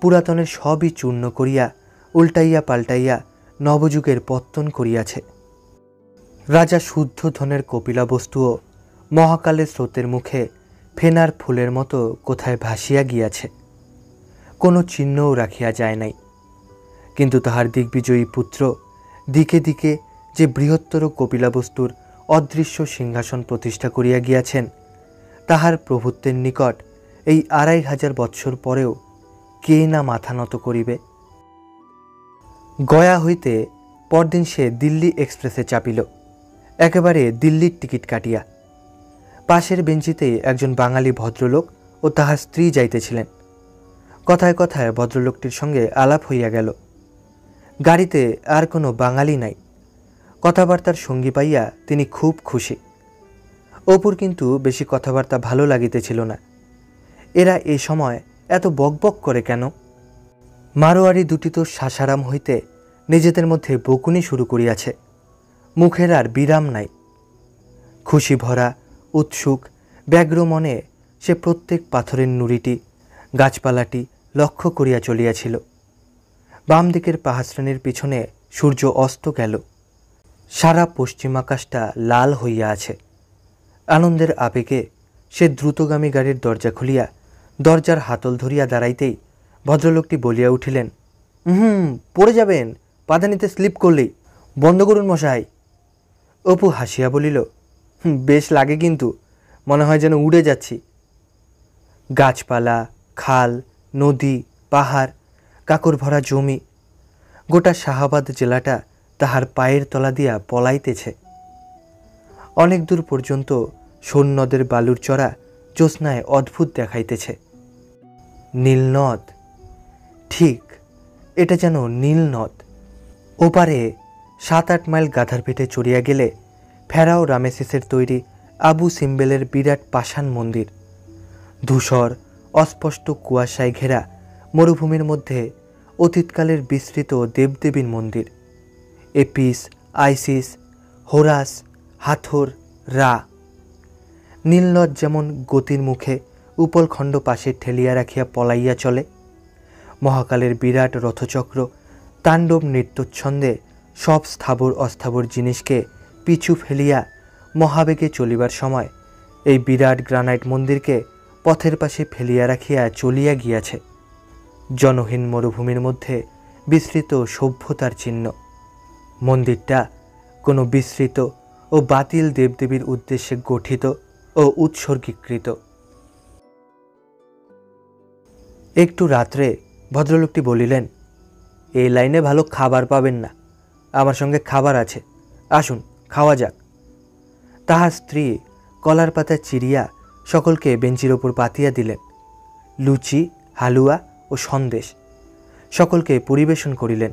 পুরাতনের সবই চূর্ণ করিয়া উল্টাইয়া পাল্টাইয়া নবযুগের পত্তন করিয়াছে। রাজা শুদ্ধ ধনের কপিলা বস্তুও মহাকালের স্রোতের মুখে ফেনার ফুলের মতো কোথায় ভাসিয়া গিয়াছে, কোনো চিহ্নও রাখিয়া যায় নাই। কিন্তু তাহার দিগ্বিজয়ী পুত্র দিকে দিকে যে বৃহত্তর কপিলা বস্তুর অদৃশ্য সিংহাসন প্রতিষ্ঠা করিয়া গিয়াছেন, তাহার প্রভুত্বের নিকট এই 2500 বৎসর পরেও কে না মাথা নত করিবে। গয়া হইতে পরদিন সে দিল্লি এক্সপ্রেসে চাপিল, একেবারে দিল্লির টিকিট কাটিয়া। পাশের বেঞ্চিতে একজন বাঙালি ভদ্রলোক ও তাহার স্ত্রী যাইতেছিলেন। কথায় কথায় ভদ্রলোকটির সঙ্গে আলাপ হইয়া গেল। গাড়িতে আর কোনো বাঙালি নাই। কথাবার্তার সঙ্গী পাইয়া তিনি খুব খুশি। অপুর কিন্তু বেশি কথাবার্তা ভালো লাগিতেছিল না। এরা এ সময় এত বকবক করে কেন? মারোয়ারি দুটি তো সাসারাম হইতে নিজেদের মধ্যে বকুনি শুরু করিয়াছে, মুখের আর বিরাম নাই। খুশি ভরা উৎসুক ব্যগ্র মনে সে প্রত্যেক পাথরের নুড়িটি, গাছপালাটি লক্ষ্য করিয়া চলিয়াছিল। বাম দিকের পাহাড়শ্রেণীর পিছনে সূর্য অস্ত গেল। সারা পশ্চিম আকাশটা লাল হইয়া আছে। আনন্দের আবেগে সে দ্রুতগামী গাড়ির দরজা খুলিয়া দরজার হাতল ধরিয়া দাঁড়াইতেই ভদ্রলোকটি বলিয়া উঠিলেন, পড়ে যাবেন, পাদানিতে স্লিপ করলেই, বন্ধ করুন মশাই। অপু হাসিয়া বলিল, বেশ লাগে কিন্তু, মনে হয় যেন উড়ে যাচ্ছি। গাছপালা, খাল, নদী, পাহাড়, কাকর ভরা জমি, গোটা শাহাবাদ জেলাটা তাহার পায়ের তলা দিয়া পলাইতেছে। অনেক দূর পর্যন্ত সৈন্যদের বালুর চড়া জ্যোৎস্নায় অদ্ভুত দেখাইতেছে। নীলনদ, ঠিক এটা যেন নীলনদ। ওপারে 7-8 মাইল গাধার পেটে চড়িয়া গেলে ফেরাও রামেসিসের তৈরি আবু সিম্বেলের বিরাট পাষাণ মন্দির। ধূসর অস্পষ্ট কুয়াশায় ঘেরা মরুভূমির মধ্যে অতীতকালের বিস্তৃত দেবদেবীর মন্দির, এপিস, আইসিস, হোরাস, হাথর, রা। নীলনদ যেমন গতির মুখে উপলখণ্ড পাশে ঠেলিয়া রাখিয়া পলাইয়া চলে, মহাকালের বিরাট রথচক্র তাণ্ডব নৃত্যচ্ছন্দে সব স্থাবর অস্থাবর জিনিসকে পিছু ফেলিয়া মহাবেগে চলিবার সময় এই বিরাট গ্রানাইট মন্দিরকে পথের পাশে ফেলিয়া রাখিয়া চলিয়া গিয়াছে। জনহীন মরুভূমির মধ্যে বিস্তৃত সভ্যতার চিহ্ন। মন্দিরটা কোনো বিস্তৃত ও বাতিল দেবদেবীর উদ্দেশ্যে গঠিত ও উৎসর্গীকৃত। একটু রাত্রে ভদ্রলোকটি বলিলেন, এই লাইনে ভালো খাবার পাবেন না, আমার সঙ্গে খাবার আছে, আসুন খাওয়া যাক। তাহার স্ত্রী কলার পাতা চিরিয়া সকলকে বেঞ্চির ওপর পাতিয়া দিলেন। লুচি, হালুয়া ও সন্দেশ সকলকে পরিবেশন করিলেন।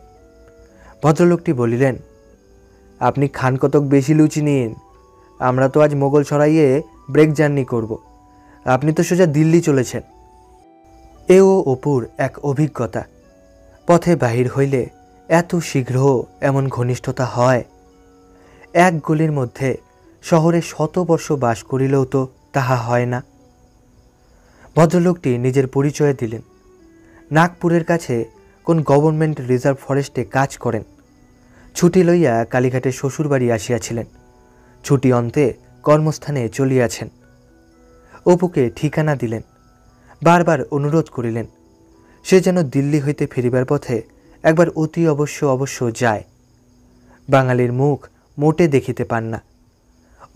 ভদ্রলোকটি বলিলেন, আপনি খান কতক বেশি লুচি নিন, আমরা তো আজ মোগল সরাইয়ে ব্রেক জার্নি করব, আপনি তো সোজা দিল্লি চলেছেন। এও অপুর এক অভিজ্ঞতা। পথে বাহির হইলে এত শীঘ্র এমন ঘনিষ্ঠতা হয়। এক গলির মধ্যে শহরে 100 বর্ষ বাস করিলেও তো তাহা হয় না। ভদ্রলোকটি নিজের পরিচয় দিলেন। নাগপুরের কাছে কোন গভর্নমেন্ট রিজার্ভ ফরেস্টে কাজ করেন। ছুটি লইয়া কালীঘাটে শ্বশুরবাড়ি আসিয়াছিলেন, ছুটি অন্তে কর্মস্থানে চলিয়াছেন। অপুকে ঠিকানা দিলেন, বারবার অনুরোধ করিলেন সে যেন দিল্লি হইতে ফিরিবার পথে একবার অতি অবশ্য যায়। বাঙালির মুখ মোটে দেখিতে পান না,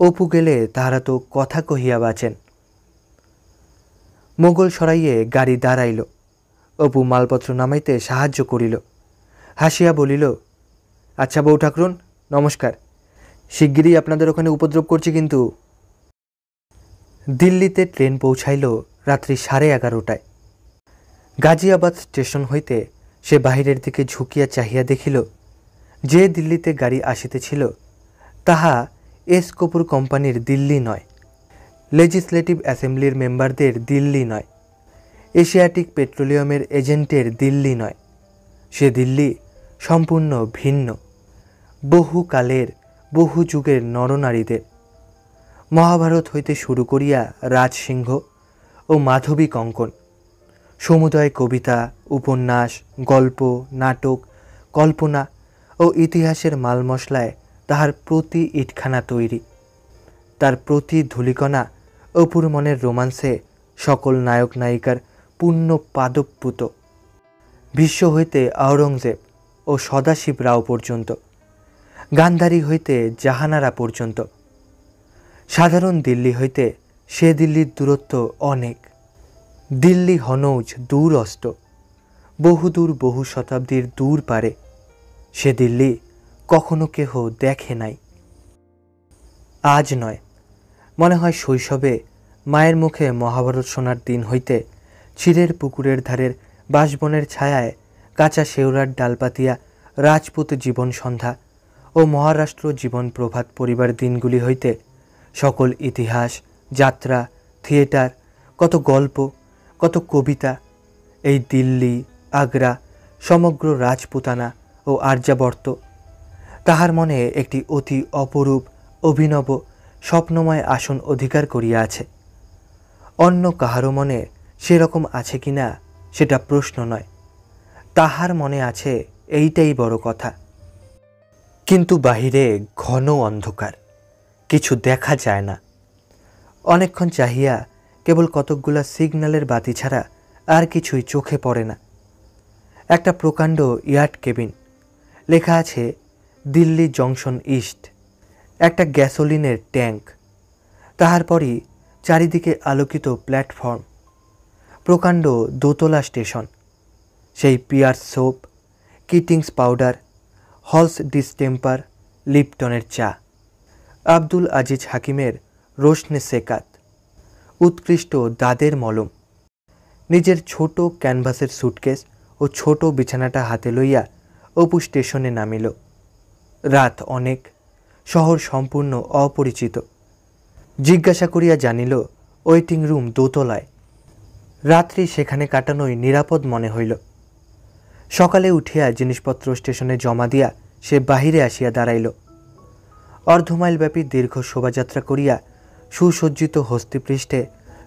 অপু গেলে তাহারা তো কথা কহিয়া বাঁচেন। মোগল সরাইয়ে গাড়ি দাঁড়াইল। অপু মালপত্র নামাইতে সাহায্য করিল। হাসিয়া বলিল, আচ্ছা বউ ঠাকরুন, নমস্কার, শিগগিরই আপনাদের ওখানে উপদ্রব করছি কিন্তু। দিল্লিতে ট্রেন পৌঁছাইল রাত্রি 11:30টায়। গাজিয়াবাদ স্টেশন হইতে সে বাহিরের দিকে ঝুঁকিয়া চাহিয়া দেখিল, যে দিল্লিতে গাড়ি আসিতেছিল তাহা এস কপুর কোম্পানির দিল্লি নয়, লেজিসলেটিভ অ্যাসেম্বলির মেম্বারদের দিল্লি নয়, এশিয়াটিক পেট্রোলিয়ামের এজেন্টের দিল্লি নয়। সে দিল্লি সম্পূর্ণ ভিন্ন, বহুকালের বহু যুগের নরনারীদের। মহাভারত হইতে শুরু করিয়া রাজসিংহ ও মাধবী কঙ্কন, সমুদয় কবিতা, উপন্যাস, গল্প, নাটক, কল্পনা ও ইতিহাসের মাল মশলায় তাহার প্রতি ইটখানা তৈরি। তার প্রতি ধূলিকণা অপুর মনের রোমান্সে সকল নায়ক নায়িকার পূর্ণ পাদপ্লুত। ভীষ্ম হইতে আওরঙ্গজেব ও সদাশিব রাও পর্যন্ত, গান্ধারী হইতে জাহানারা পর্যন্ত। সাধারণ দিল্লি হইতে সে দিল্লির দূরত্ব অনেক। দিল্লি হনৌজ দূরস্থ, বহুদূর বহু শতাব্দীর দূর পারে। সে দিল্লি কখনো কেহ দেখে নাই। আজ নয়, মনে হয় শৈশবে মায়ের মুখে মহাভারত শোনার দিন হইতে চিরের পুকুরের ধারের বাঁশবনের ছায়ায় কাঁচা শেওড়ার ডাল পাতিয়া রাজপুত জীবন সন্ধ্যা ও মহারাষ্ট্র জীবন প্রভাত পরিবার দিনগুলি হইতে সকল ইতিহাস, যাত্রা, থিয়েটার, কত গল্প, কত কবিতা, এই দিল্লি, আগ্রা, সমগ্র রাজপুতানা ও আর্যাবর্ত তাহার মনে একটি অতি অপরূপ, অভিনব, স্বপ্নময় আসন অধিকার করিয়া আছে। অন্য কাহারও মনে সেরকম আছে কিনা সেটা প্রশ্ন নয়, তাহার মনে আছে এইটাই বড় কথা। কিন্তু বাহিরে ঘন অন্ধকার, কিছু দেখা যায় না। অনেকক্ষণ চাহিয়া কেবল কতকগুলা সিগন্যালের বাতি ছাড়া আর কিছুই চোখে পড়ে না। একটা প্রকাণ্ড ইয়ার্ড কেবিন, লেখা আছে দিল্লি জংশন ইস্ট। একটা গ্যাসোলিনের ট্যাঙ্ক, তাহার পরই চারিদিকে আলোকিত প্ল্যাটফর্ম, প্রকাণ্ড দোতলা স্টেশন, সেই Pears soap, Keating's powder, Halls distemper, লিপটনের চা, আব্দুল আজিজ হাকিমের রোশনে সেকাত, উৎকৃষ্ট দাদের মলম। নিজের ছোট ক্যানভাসের সুটকেস ও ছোট বিছানাটা হাতে লইয়া অপু স্টেশনে নামিল। রাত অনেক, শহর সম্পূর্ণ অপরিচিত। জিজ্ঞাসা করিয়া জানিল ওয়েটিং রুম দোতলায়। রাত্রি সেখানে কাটানোই নিরাপদ মনে হইল। সকালে উঠিয়া জিনিসপত্র স্টেশনে জমা দিয়া সে বাহিরে আসিয়া দাঁড়াইল। অর্ধমাইলব্যাপী দীর্ঘ শোভাযাত্রা করিয়া সুসজ্জিত হস্তিপৃষ্ঠে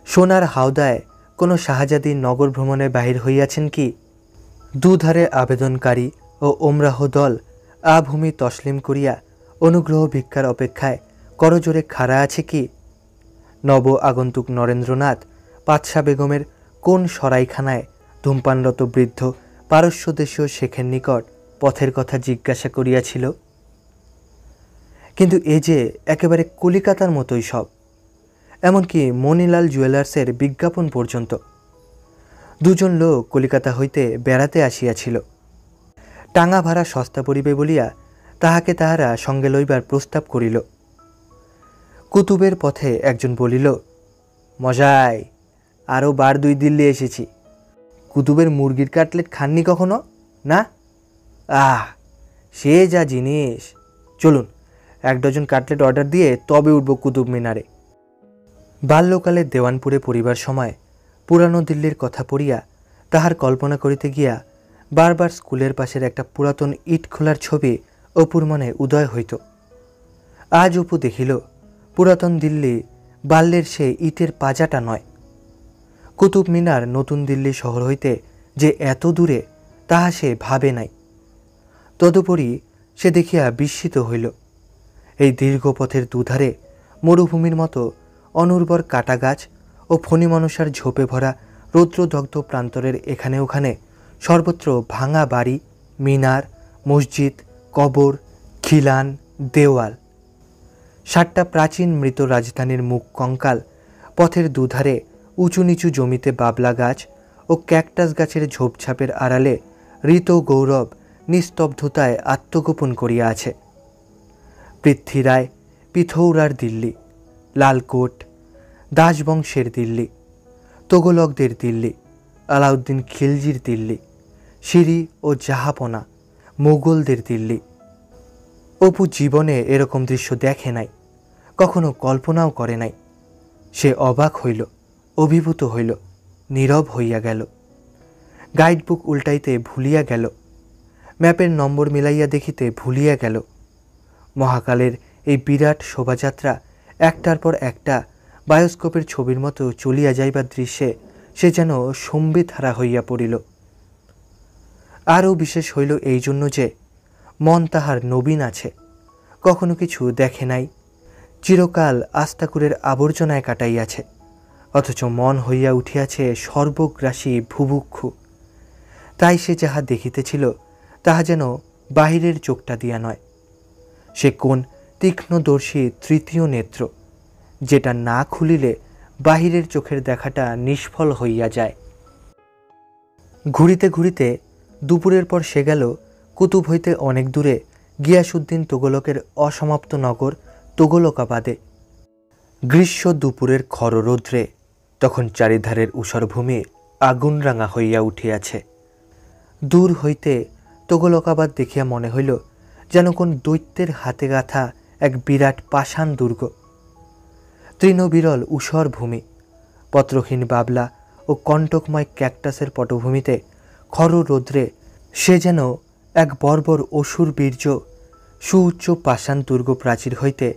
সোনার হাওদায় কোনো শাহজাদি নগর ভ্রমণে বাহির হইয়াছেন কি? দুধারে আবেদনকারী ও ওমরাহ দল আভূমি তসলিম করিয়া অনুগ্রহ ভিক্ষার অপেক্ষায় করজোরে খাড়া আছে কি? নব আগন্তুক নরেন্দ্রনাথ পাতশা বেগমের কোন সরাইখানায় ধূমপানরত বৃদ্ধ পারস্যদেশীয় শেখের নিকট পথের কথা জিজ্ঞাসা করিয়াছিল? কিন্তু এ যে একেবারে কলিকাতার মতোই সব, এমনকি মণিলাল জুয়েলার্সের বিজ্ঞাপন পর্যন্ত। দুজন লোক কলিকাতা হইতে বেড়াতে আসিয়াছিল। টাঙা ভাড়া সস্তা পড়িবে বলিয়া তাহাকে তাহারা সঙ্গে লইবার প্রস্তাব করিল। কুতুবের পথে একজন বলিল, মশাই, আরও বার 2 দিল্লি এসেছি। কুতুবের মুরগির কাটলেট খাননি কখনো? না? আহ, সে যা জিনিস! চলুন 1 ডজন কাটলেট অর্ডার দিয়ে তবে উঠব কুতুব মিনারে। বাল্যকালে দেওয়ানপুরে পড়িবার সময় পুরানো দিল্লির কথা পড়িয়া তাহার কল্পনা করিতে গিয়া বারবার স্কুলের পাশের একটা পুরাতন ইট খোলার ছবি অপুর মনে উদয় হইত। আজ অপু দেখিল পুরাতন দিল্লি বাল্যের সে ইটের পাজাটা নয়। কুতুব মিনার নতুন দিল্লি শহর হইতে যে এত দূরে তাহা সে ভাবে নাই। তদুপরি সে দেখিয়া বিস্মিত হইল। এই দীর্ঘ পথের দুধারে মরুভূমির মতো অনুর্বর কাটা গাছ ও ফণিমনসার ঝোপে ভরা রৌদ্রদগ্ধ প্রান্তরের এখানে ওখানে সর্বত্র ভাঙা বাড়ি, মিনার, মসজিদ, কবর, খিলান, দেওয়াল। 7টা প্রাচীন মৃত রাজধানীর মুখ কঙ্কাল পথের দুধারে উঁচু নিচু জমিতে বাবলা গাছ ও ক্যাকটাস গাছের ঝোপঝাপের আড়ালে ঋত গৌরব নিস্তব্ধতায় আত্মগোপন করিয়া আছে। পৃথ্বীরায় পিথৌরার দিল্লি, লালকোট, দাসবংশের দিল্লি, তোগলকদের দিল্লি, আলাউদ্দিন খিলজির দিল্লি, সিরি ও জাহাপনা, মোগলদের দিল্লি। অপু জীবনে এরকম দৃশ্য দেখে নাই, কখনো কল্পনাও করে নাই। সে অবাক হইল, অভিভূত হইল, নীরব হইয়া গেল। গাইডবুক উল্টাইতে ভুলিয়া গেল, ম্যাপের নম্বর মিলাইয়া দেখিতে ভুলিয়া গেল। মহাকালের এই বিরাট শোভাযাত্রা একটার পর একটা বায়োস্কোপের ছবির মতো চলিয়া যাইবার দৃশ্যে সে যেন সম্বিতহারা হইয়া পড়িল। আরও বিশেষ হইল এই জন্য যে মন তাহার নবীন আছে, কখনো কিছু দেখে নাই, চিরকাল আস্তাকুরের আবর্জনায় কাটাইয়াছে, অথচ মন হইয়া উঠিয়াছে সর্বগ্রাসী ভুভুক্ষু। তাই সে যাহা দেখিতেছিল তাহা যেন বাহিরের চোখটা দিয়া নয়, সে কোন তীক্ষ্ণদর্শী তৃতীয় নেত্র, যেটা না খুলিলে বাহিরের চোখের দেখাটা নিষ্ফল হইয়া যায়। ঘুরিতে ঘুরিতে দুপুরের পর সে গেল কুতুব হইতে অনেক দূরে গিয়াসুদ্দিন তোগলকের অসমাপ্ত নগর তোগলকাবাদে। গ্রীষ্ম দুপুরের খররৌদ্রে তখন চারিধারের ঊষরভূমি আগুনরাঙা হইয়া উঠিয়াছে। দূর হইতে তোগলকাবাদ দেখিয়া মনে হইল যেন কোন দৈত্যের হাতে গাঁথা এক বিরাট পাষাণ দুর্গ। তৃণবিরল ঊষর ভূমি, পত্রহীন বাবলা ও কণ্টকময় ক্যাকটাসের পটভূমিতে খররৌদ্রে সে যেন এক বর্বর অসুর বীর্য সুউচ্চ পাষাণ দুর্গ প্রাচীর হইতে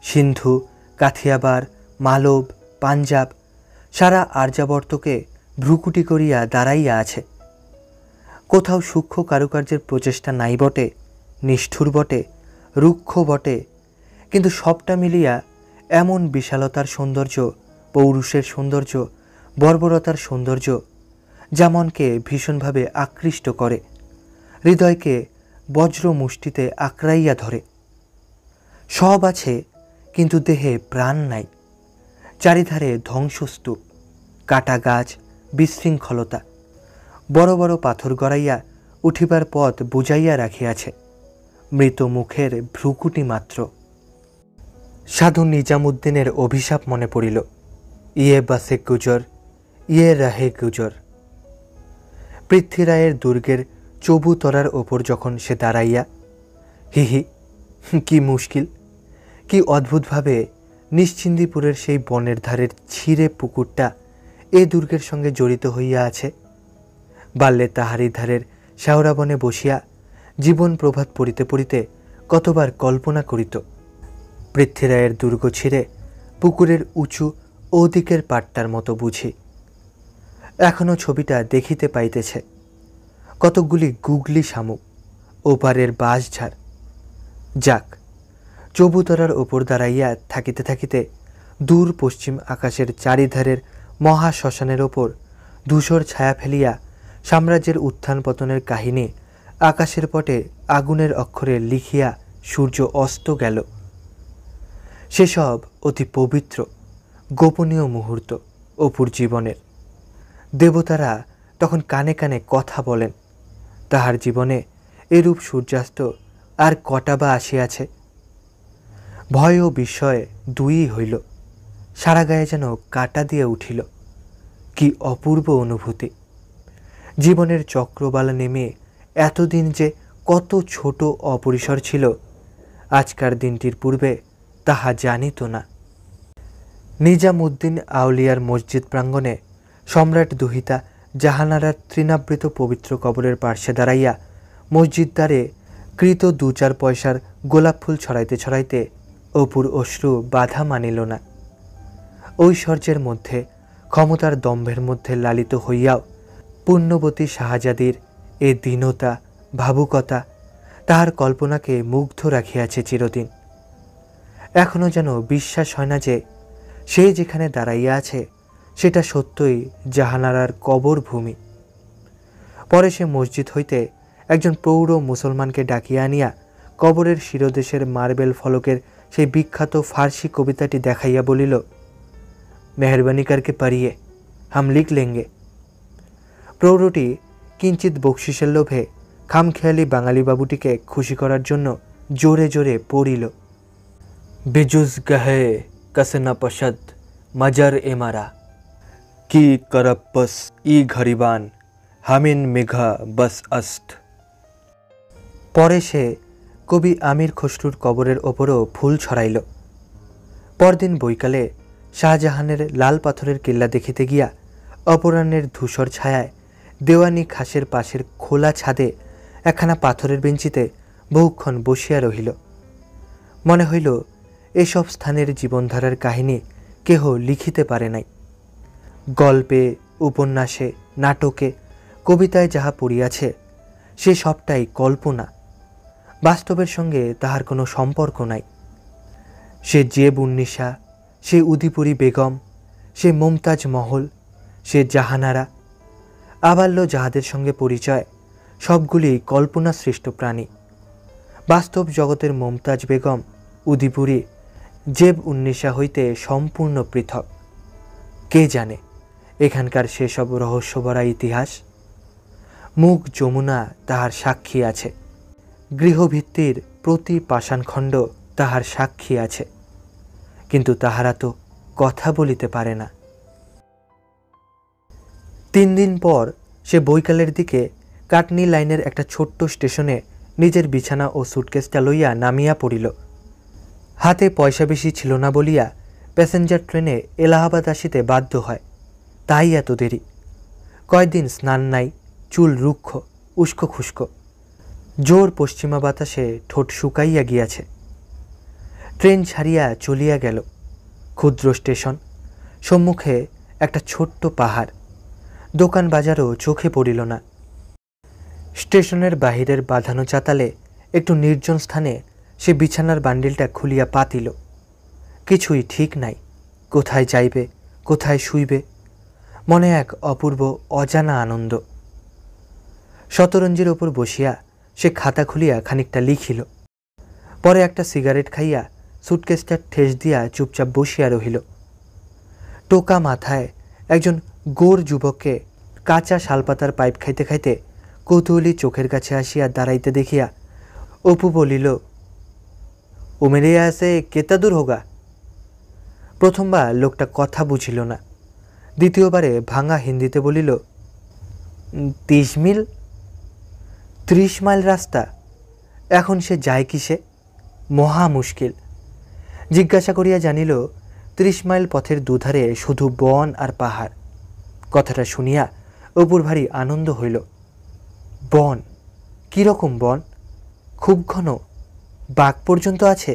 সিন্ধু, কাথিয়াবার, মালব, পাঞ্জাব সারা আর্যাবর্তকে ভ্রুকুটি করিয়া দাঁড়াইয়া আছে। কোথাও সূক্ষ্ম কারুকার্যের প্রচেষ্টা নাই বটে, নিষ্ঠুর বটে, রুক্ষ বটে, কিন্তু সবটা মিলিয়া এমন বিশালতার সৌন্দর্য পৌরুষের সৌন্দর্য, বর্বরতার সৌন্দর্য যা মনকে ভীষণভাবে আকৃষ্ট করে, হৃদয়কে বজ্র মুষ্টিতে আঁকড়াইয়া ধরে। সব আছে, কিন্তু দেহে প্রাণ নাই। চারিধারে ধ্বংসস্তূপ, কাটা গাছ, বিশৃঙ্খলতা, বড় বড় পাথর গড়াইয়া উঠিবার পথ বুঝাইয়া রাখিয়াছে, মৃত মুখের ভ্রুকুটি মাত্র। সাধু নিজামুদ্দিনের অভিশাপ মনে পড়িল, ইয়ে বাসে গুজর, ইয়ে রাহে গুজর। পৃথ্বীরায়ের দুর্গের চবুতরার ওপর যখন সে দাঁড়াইয়া, হিহি, কি মুশকিল, কি অদ্ভুতভাবে নিশ্চিন্দিপুরের সেই বনের ধারের ছিঁড়ে পুকুরটা এ দুর্গের সঙ্গে জড়িত হইয়া আছে। বাল্যে তাহারি ধারের শেওড়া বনে বসিয়া জীবন প্রভাত পড়িতে পড়িতে কতবার কল্পনা করিত, পৃথ্বীরায়ের দুর্গ ছিঁড়ে পুকুরের উঁচু ওদিকের পাটটার মতো বুঝি। এখনও ছবিটা দেখিতে পাইতেছে, কতকগুলি গুগলি শামুক, ওপারের বাঁশঝাড়। যাক, চবুতরার ওপর দাঁড়াইয়া থাকিতে থাকিতে দূর পশ্চিম আকাশের চারিধারের মহা শ্মশানের ওপর ধূসর ছায়া ফেলিয়া সাম্রাজ্যের উত্থান পতনের কাহিনী আকাশের পটে আগুনের অক্ষরে লিখিয়া সূর্য অস্ত গেল। সেসব অতি পবিত্র গোপনীয় মুহূর্ত অপুর জীবনের। দেবতারা তখন কানে কানে কথা বলেন, তাহার জীবনে এরূপ সূর্যাস্ত আর কটা বা আসিয়াছে। ভয় ও বিস্ময় দুইই হইল, সারা গায়ে যেন কাটা দিয়ে উঠিল। কি অপূর্ব অনুভূতি! জীবনের চক্রবালা নেমে এতদিন যে কত ছোট অপরিসর ছিল, আজকার দিনটির পূর্বে তাহা জানিত না। নিজামুদ্দিন আউলিয়ার মসজিদ প্রাঙ্গণে সম্রাট দুহিতা জাহানারার তৃণাবৃত পবিত্র কবরের পার্শ্বে দাঁড়াইয়া মসজিদ দ্বারে কৃত 2-4 পয়সার গোলাপ ফুল ছড়াইতে ছড়াইতে অপুর অশ্রু বাধা মানিল না। ঐশ্বর্যের মধ্যে, ক্ষমতার দম্ভের মধ্যে লালিত হইয়াও পুণ্যবতী শাহজাদির এ দীনতা, ভাবুকতা তাহার কল্পনাকে মুগ্ধ রাখিয়াছে চিরদিন। এখনও যেন বিশ্বাস হয় না যে সে যেখানে দাঁড়াইয়া আছে সেটা সত্যই জাহানারার কবর ভূমি। পরে সে মসজিদ হইতে একজন প্রৌঢ় মুসলমানকে ডাকিয়া আনিয়া কবরের শিরদেশের মার্বেল ফলকের সেই বিখ্যাত ফার্সি কবিতাটি দেখাইয়া বলিল, মেহরবানি করকে পড়িয়ে, হাম লিখ লেঙ্গে। প্রৌঢ়টি কিঞ্চিত বকশিসের লোভে খামখেয়ালি বাঙালি বাবুটিকে খুশি করার জন্য জোরে জোরে পড়িল, বেজুজ গাহে কসনা পশদ মজার এমারা, কি করপ্পস ই ঘরিবান হামিন মেঘা বস অস্ত। পরে সে কবি আমির খসরুর কবরের ওপরও ফুল ছড়াইল। পরদিন বৈকালে শাহজাহানের লাল পাথরের কিল্লা দেখিতে গিয়া অপরাহ্নের ধূসর ছায়ায় দেওয়ানি খাসের পাশের খোলা ছাদে একখানা পাথরের বেঞ্চিতে বহুক্ষণ বসিয়া রহিল। মনে হইল এসব স্থানের জীবনধারার কাহিনী কেহ লিখিতে পারে নাই। গল্পে, উপন্যাসে, নাটকে, কবিতায় যাহা পড়িয়াছে সে সবটাই কল্পনা, বাস্তবের সঙ্গে তাহার কোনো সম্পর্ক নাই। সে জেব উন্নিশা, সে উদিপুরী বেগম, সে মুমতাজ মহল, সে জাহানারা, আবাল্য যাহাদের সঙ্গে পরিচয়, সবগুলি কল্পনা সৃষ্ট প্রাণী। বাস্তব জগতের মুমতাজ বেগম, উদিপুরী, জেব উন্নিশা হইতে সম্পূর্ণ পৃথক। কে জানে এখানকার সেসব রহস্যভরা ইতিহাস? মুখ যমুনা তাহার সাক্ষী আছে, গৃহভিত্তির প্রতি পাষাণখণ্ড তাহার সাক্ষী আছে, কিন্তু তাহারা তো কথা বলিতে পারে না। 3 দিন পর সে বৈকালের দিকে কাটনি লাইনের একটা ছোট্ট স্টেশনে নিজের বিছানা ও সুটকেসটা লইয়া নামিয়া পড়িল। হাতে পয়সা বেশি ছিল না বলিয়া প্যাসেঞ্জার ট্রেনে এলাহাবাদ আসিতে বাধ্য হয়, তাই এত দেরি। কয়দিন স্নান নাই, চুল রুক্ষ, উস্কো খুস্কো, জোর পশ্চিমা বাতাসে ঠোঁট শুকাইয়া গিয়াছে। ট্রেন ছাড়িয়া চলিয়া গেল। ক্ষুদ্র স্টেশন, সম্মুখে একটা ছোট্ট পাহাড়, দোকান বাজারও চোখে পড়িল না। স্টেশনের বাহিরের বাঁধানো চাতালে একটু নির্জন স্থানে সে বিছানার বান্ডিলটা খুলিয়া পাতিল। কিছুই ঠিক নাই, কোথায় যাইবে, কোথায় শুইবে, মনে এক অপূর্ব অজানা আনন্দ। শতরঞ্জির ওপর বসিয়া সে খাতা খুলিয়া খানিকটা লিখিল। পরে একটা সিগারেট খাইয়া সুটকেসটা ঠেস দিয়া চুপচাপ বসিয়া রহিল। টোকা মাথায় একজন গোর যুবককে কাঁচা শালপাতার পাইপ খাইতে খাইতে কৌতূহলী চোখের কাছে আসিয়া দাঁড়াইতে দেখিয়া অপু বলিল, ও মেরে আসে কেতা দূর হোগা। প্রথমবার লোকটা কথা বুঝিল না। দ্বিতীয়বারে ভাঙা হিন্দিতে বলিল, 30 মিল। 30 মাইল রাস্তা, এখন সে যায় কিসে? মহা মুশকিল। জিজ্ঞাসা করিয়া জানিল 30 মাইল পথের দুধারে শুধু বন আর পাহাড়। কথাটা শুনিয়া অপুর ভারী আনন্দ হইল। বন? কীরকম বন? খুব ঘন? বাঘ পর্যন্ত আছে?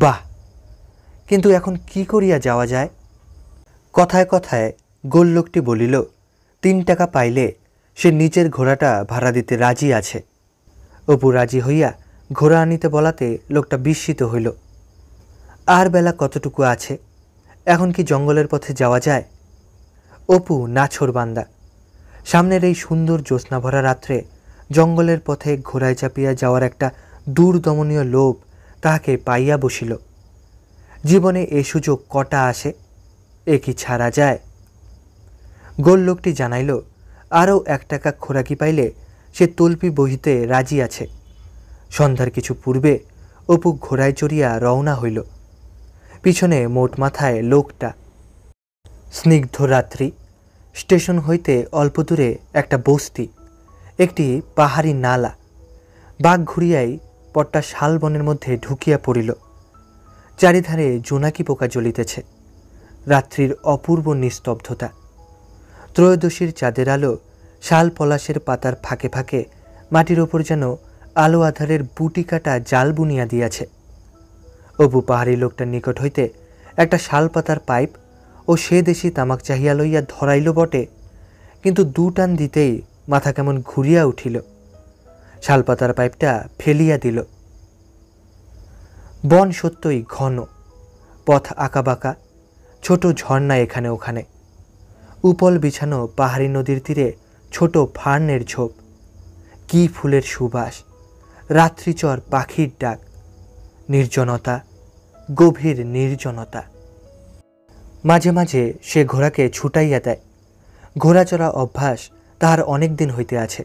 বাহ! কিন্তু এখন কি করিয়া যাওয়া যায়? কথায় কথায় গোল লোকটি বলিল, 3 টাকা পাইলে সে নিজের ঘোড়াটা ভাড়া দিতে রাজি আছে। অপু রাজি হইয়া ঘোড়া আনিতে বলাতে লোকটা বিস্মিত হইল। আর বেলা কতটুকু আছে? এখন কি জঙ্গলের পথে যাওয়া যায়? অপু নাছোড়বান্দা। সামনের এই সুন্দর জ্যোৎস্না ভরা রাত্রে জঙ্গলের পথে ঘোড়ায় চাপিয়া যাওয়ার একটা দূরদমনীয় লোভ তাহাকে পাইয়া বসিল। জীবনে এ সুযোগ কটা আসে? এ কি ছাড়া যায়? গোল লোকটি জানাইল, আরও 1 টাকা খোরাকি পাইলে সে তল্পি বহিতে রাজি আছে। সন্ধ্যার কিছু পূর্বে অপু ঘোড়ায় চড়িয়া রওনা হইল। পিছনে মোট মাথায় লোকটা। স্নিগ্ধ রাত্রি। স্টেশন হইতে অল্প দূরে একটা বস্তি, একটি পাহাড়ি নালা। বাঘ ঘুরিয়াই পট্টা শালবনের মধ্যে ঢুকিয়া পড়িল। চারিধারে জোনাকি পোকা জ্বলিতেছে। রাত্রির অপূর্ব নিস্তব্ধতা। ত্রয়োদশীর চাঁদের আলো শাল পলাশের পাতার ফাঁকে ফাঁকে মাটির ওপর যেন আলো আধারের বুটি কাটা জাল বুনিয়া দিয়াছে। অপু পাহাড়ি লোকটার নিকট হইতে একটা শাল পাতার পাইপ ও সে দেশি তামাক চাহিয়া লইয়া ধরাইল বটে, কিন্তু 2 টান দিতেই মাথা কেমন ঘুরিয়া উঠিল। শালপাতার পাইপটা ফেলিয়া দিল। বন সত্যই ঘন, পথ আঁকাবাঁকা, ছোট ঝর্ণা এখানে ওখানে। উপল বিছানো পাহাড়ি নদীর তীরে ছোট ফার্নের ঝোপ। কি ফুলের সুবাস! রাত্রিচর পাখির ডাক। নির্জনতা, গভীর নির্জনতা। মাঝে মাঝে সে ঘোড়াকে ছুটাইয়া দেয়। ঘোড়া চড়া অভ্যাস তাহার অনেক দিন হইতে আছে।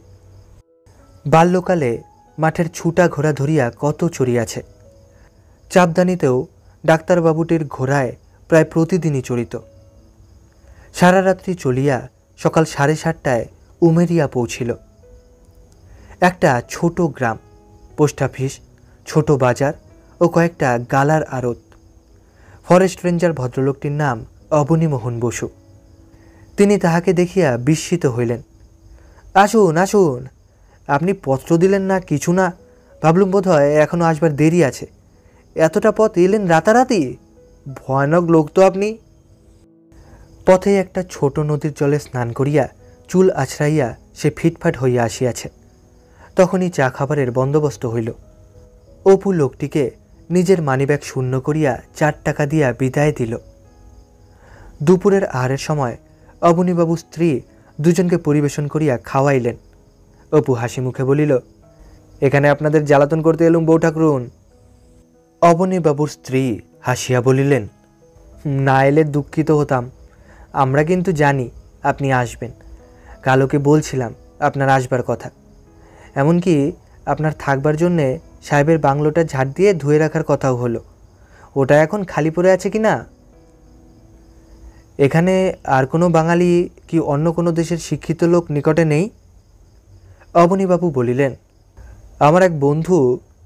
বাল্যকালে মাঠের ছুটা ঘোড়া ধরিয়া কত চড়িয়াছে। চাপদানিতেও ডাক্তারবাবুটির ঘোড়ায় প্রায় প্রতিদিনই চড়িত। সারা রাত্রি চলিয়া সকাল 7:30টায় উমেরিয়া পৌঁছিল। একটা ছোট গ্রাম, পোস্ট অফিস, ছোট বাজার ও কয়েকটা গালার আড়ত। ফরেস্ট রেঞ্জার ভদ্রলোকটির নাম অবনীমোহন বসু। তিনি তাহাকে দেখিয়া বিস্মিত হইলেন। আসুন আসুন, আপনি পত্র দিলেন না, কিছু না, ভাবলুম বোধ হয় এখনও আসবার দেরি আছে। এতটা পথ এলেন রাতারাতি? ভয়ানক লোক তো আপনি। পথে একটা ছোট নদীর জলে স্নান করিয়া চুল আছড়াইয়া সে ফিটফাট হইয়া আসিয়াছে। তখনই চা খাবারের বন্দোবস্ত হইল। অপু লোকটিকে নিজের মানিব্যাগ শূন্য করিয়া 4 টাকা দিয়া বিদায় দিল। দুপুরের আহারের সময় অবনীবাবু স্ত্রী দুজনকে পরিবেশন করিয়া খাওয়াইলেন। অপু হাসি মুখে বলিল, এখানে আপনাদের জ্বালাতন করতে এলুম বউ ঠাকুরুন। অবনীবাবুর স্ত্রী হাসিয়া বলিলেন, না এলে দুঃখিত হতাম। আমরা কিন্তু জানি আপনি আসবেন। কালোকে বলছিলাম আপনার আসবার কথা। এমনকি আপনার থাকবার জন্যে সাহেবের বাংলোটা ঝাড় দিয়ে ধুয়ে রাখার কথাও হলো। ওটা এখন খালি পড়ে আছে কি না? এখানে আর কোনো বাঙালি কি অন্য কোনো দেশের শিক্ষিত লোক নিকটে নেই? অবনীবাবু বলিলেন, আমার এক বন্ধু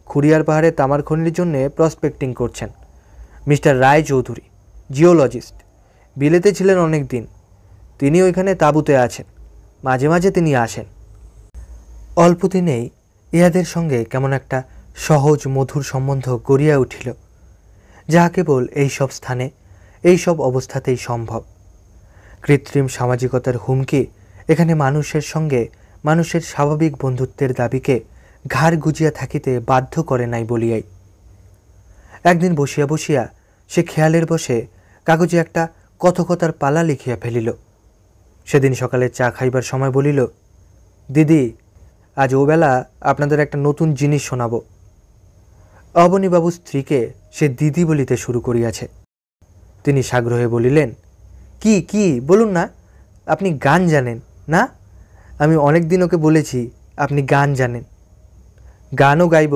খুরিয়ার পাহাড়ে তামার খনির জন্যে প্রসপেক্টিং করছেন, মিস্টার রায় চৌধুরী, জিওলজিস্ট। বিলেতে ছিলেন অনেক দিন। তিনি ওইখানে তাঁবুতে আছেন। মাঝে মাঝে তিনি আসেন। অল্প দিনেই ইহাদের সঙ্গে কেমন একটা সহজ মধুর সম্বন্ধ গড়িয়া উঠিল, যাহা কেবল এইসব স্থানে এইসব অবস্থাতেই সম্ভব। কৃত্রিম সামাজিকতার হুমকি এখানে মানুষের সঙ্গে মানুষের স্বাভাবিক বন্ধুত্বের দাবিকে ঘাড় গুজিয়া থাকিতে বাধ্য করে নাই বলিয়াই। একদিন বসিয়া বসিয়া সে খেয়ালের বসে কাগজে একটা কথকতার পালা লিখিয়া ফেলিল। সেদিন সকালে চা খাইবার সময় বলিল, দিদি, আজ ওবেলা আপনাদের একটা নতুন জিনিস শোনাব। অবনীবাবু স্ত্রীকে সে দিদি বলিতে শুরু করিয়াছে। তিনি সাগ্রহে বলিলেন, কি কি বলুন না, আপনি গান জানেন না? আমি অনেক দিন ওকে বলেছি আপনি গান জানেন। গানও গাইব,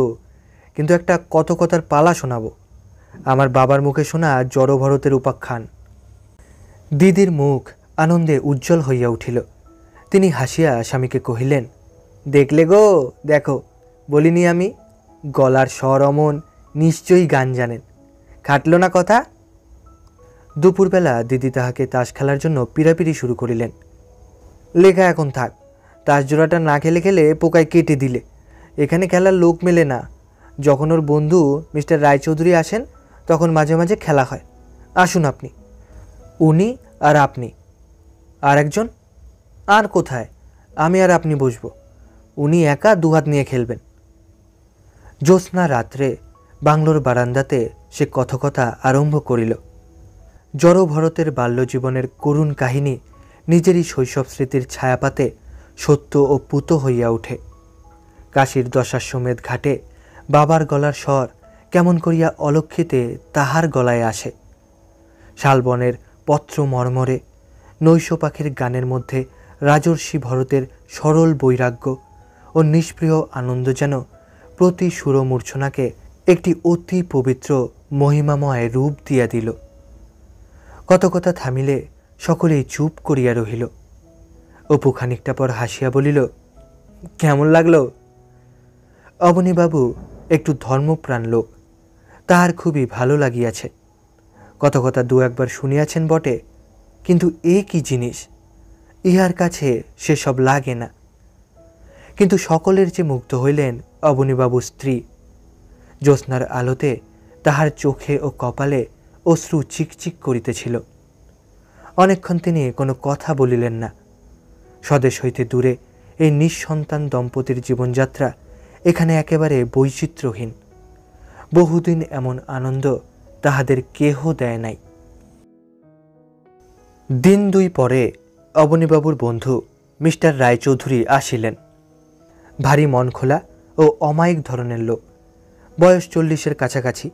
কিন্তু একটা কথকতার পালা শোনাব। আমার বাবার মুখে শোনা জড়ভরতের উপাখ্যান। দিদির মুখ আনন্দে উজ্জ্বল হইয়া উঠিল। তিনি হাসিয়া স্বামীকে কহিলেন, দেখলে গো, দেখো, বলিনি আমি, গলার স্বর অমন, নিশ্চয়ই গান জানেন। খাটল না কথা? দুপুরবেলা দিদি তাহাকে তাস খেলার জন্য পিড়াপিড়ি শুরু করিলেন। লেখা এখন থাক, তাস জোড়াটা না খেলে খেলে পোকায় কেটে দিলে। এখানে খেলার লোক মেলে না। যখন ওর বন্ধু মিস্টার রায়চৌধুরী আসেন তখন মাঝে মাঝে খেলা হয়। আসুন আপনি, উনি আর আপনি, আর একজন। আর কোথায়, আমি আর আপনি বসব। উনি একা দুহাত নিয়ে খেলবেন। জ্যোৎস্না রাত্রে বাংলোর বারান্দাতে সে কথকতা আরম্ভ করিল। জড়ভরতের বাল্যজীবনের করুণ কাহিনী নিজেরই শৈশব স্মৃতির ছায়াপাতে সত্য ও পুত হইয়া ওঠে। কাশীর দশাশ্বমেধ ঘাটে বাবার গলার স্বর কেমন করিয়া অলক্ষিতে তাহার গলায় আসে। শালবনের পত্র মর্মরে নৈশ পাখির গানের মধ্যে রাজর্ষি ভরতের সরল বৈরাগ্য ও নিষ্প্রিয় আনন্দ যেন প্রতি সুরমূর্ছনাকে একটি অতি পবিত্র মহিমাময় রূপ দিয়া দিল। কত কথা থামিলে সকলেই চুপ করিয়া রহিল। অপু খানিকটা পর হাসিয়া বলিল, কেমন লাগলো? অবনীবাবু একটু ধর্মপ্রাণ লোক, তাহার খুবই ভালো লাগিয়াছে। কত কথা দু একবার শুনিয়াছেন বটে, কিন্তু এ কি জিনিস, ইহার কাছে সেসব লাগে না। কিন্তু সকলের যে মুগ্ধ হইলেন অবনীবাবুর স্ত্রী। জ্যোৎস্নার আলোতে তাহার চোখে ও কপালে অশ্রু চিকচিক করিতেছিল। অনেকক্ষণ তিনি কোনো কথা বলিলেন না। স্বদেশ হইতে দূরে এই নিঃসন্তান দম্পতির জীবনযাত্রা এখানে একেবারে বৈচিত্র্যহীন। বহুদিন এমন আনন্দ তাহাদের কেহ দেয় নাই। দিন দুই পরে অবনীবাবুর বন্ধু মিস্টার রায়চৌধুরী আসিলেন। ভারী মন খোলা ও অমায়িক ধরনের লোক, বয়স 40-এর কাছাকাছি,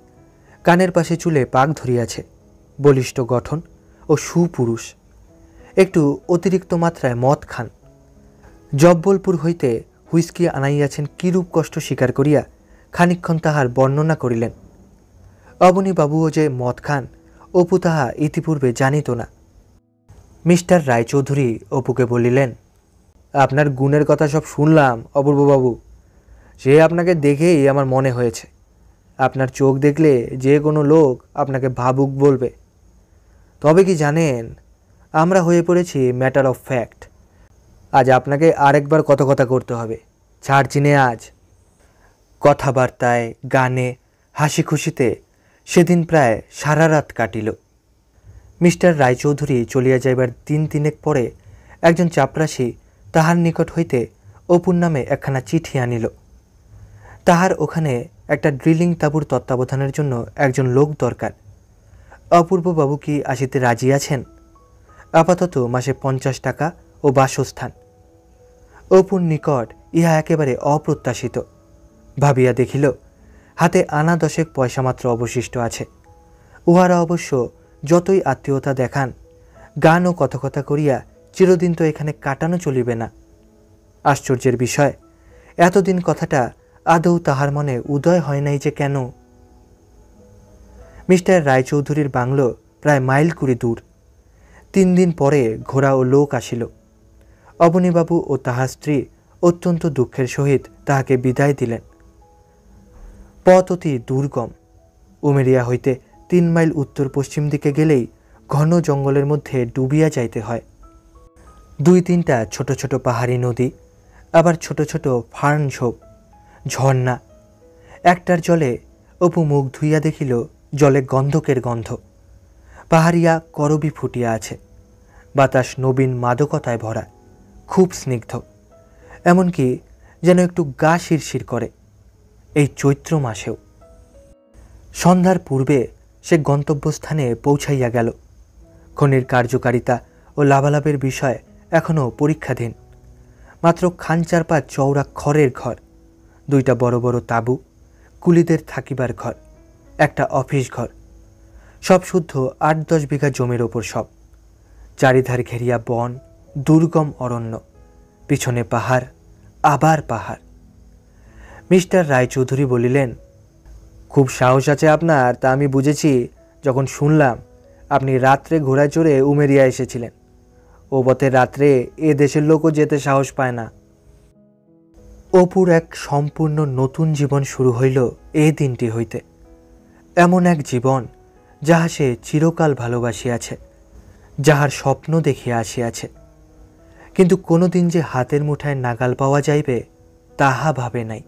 কানের পাশে চুলে পাক ধরিয়াছে, বলিষ্ঠ গঠন ও সুপুরুষ। একটু অতিরিক্ত মাত্রায় মদ খান। জব্বলপুর হইতে হুইস্কি আনাইয়াছেন কিরূপ কষ্ট স্বীকার করিয়া খানিকক্ষণ তাহার বর্ণনা করিলেন। অবনীবাবুও যে মদ খান অপু তাহা ইতিপূর্বে জানিত না। মিস্টার রায়চৌধুরী অপুকে বলিলেন, আপনার গুণের কথা সব শুনলাম অপূর্ববাবু। সে আপনাকে দেখেই আমার মনে হয়েছে। আপনার চোখ দেখলে যে কোনো লোক আপনাকে ভাবুক বলবে। তবে কি জানেন, আমরা হয়ে পড়েছি ম্যাটার অফ ফ্যাক্ট। আজ আপনাকে আরেকবার কথা করতে হবে, ছাড় চিনে আজ। কথাবার্তায়, গানে, হাসি খুশিতে সেদিন প্রায় সারা রাত কাটিল। মিস্টার রায়চৌধুরী চলিয়া যাইবার দিন তিনেক পরে একজন চাপরাশি তাহার নিকট হইতে অপুর নামে একখানা চিঠি আনিল। তাহার ওখানে একটা ড্রিলিং তাঁবুর তত্ত্বাবধানের জন্য একজন লোক দরকার। অপূর্ববাবু কি আসিতে রাজি আছেন? আপাতত মাসে 50 টাকা ও বাসস্থান। অপুর নিকট ইহা একেবারে অপ্রত্যাশিত। ভাবিয়া দেখিল হাতে আনা 10 পয়সা মাত্র অবশিষ্ট আছে। উহারা অবশ্য যতই আত্মীয়তা দেখান, গান ও কথকতা করিয়া চিরদিন তো এখানে কাটানো চলিবে না। আশ্চর্যের বিষয়, এতদিন কথাটা আদৌ তাহার মনে উদয় হয় নাই যে কেন? মিস্টার রায়চৌধুরীর বাংলো প্রায় মাইল 20 দূর। 3 দিন পরে ঘোড়া ও লোক আসিল। অবনীবাবু ও তাহার স্ত্রী অত্যন্ত দুঃখের সহিত তাহাকে বিদায় দিলেন। পথ অতি দুর্গম। উমেরিয়া হইতে 3 মাইল উত্তর পশ্চিম দিকে গেলেই ঘন জঙ্গলের মধ্যে ডুবিয়া যাইতে হয়। 2-3টা ছোট ছোট পাহাড়ি নদী, আবার ছোট ছোট ফার্ন ঝোপ, ঝর্ণা। একটার জলে অপু মুখ ধুইয়া দেখিল জলে গন্ধকের গন্ধ। পাহাড়িয়া করবি ফুটিয়া আছে। বাতাস নবীন মাদকতায় ভরা, খুব স্নিগ্ধ, এমনকি যেন একটু গা শিরশির করে। এই চৈত্র মাসেও। সন্ধ্যার পূর্বে সে গন্তব্যস্থানে পৌঁছাইয়া গেল। খনির কার্যকারিতা ও লাভালাভের বিষয় এখনও পরীক্ষাধীন। মাত্র খানচার পা চওড়া খড়ের ঘর, 2টা বড় বড় তাঁবু, কুলিদের থাকিবার ঘর, একটা অফিস ঘর, সব শুদ্ধ 8-10 বিঘা জমির ওপর সব। চারিধার ঘেরিয়া বন, দুর্গম অরণ্য, পিছনে পাহাড়, আবার পাহাড়। মিস্টার রায়চৌধুরী বলিলেন, খুব সাহস আছে আপনার, তা আমি বুঝেছি যখন শুনলাম আপনি রাত্রে ঘোড়ায় চড়ে উমেরিয়া এসেছিলেন। ও পথে রাত্রে এ দেশের লোকও যেতে সাহস পায় না। অপুর এক সম্পূর্ণ নতুন জীবন শুরু হইল এই দিনটি হইতে। এমন এক জীবন যাহা সে চিরকাল ভালোবাসিয়াছে, যাহার স্বপ্ন দেখিয়া আসিয়াছে, কিন্তু কোনোদিন যে হাতের মুঠায় নাগাল পাওয়া যাইবে তাহা ভাবে নাই।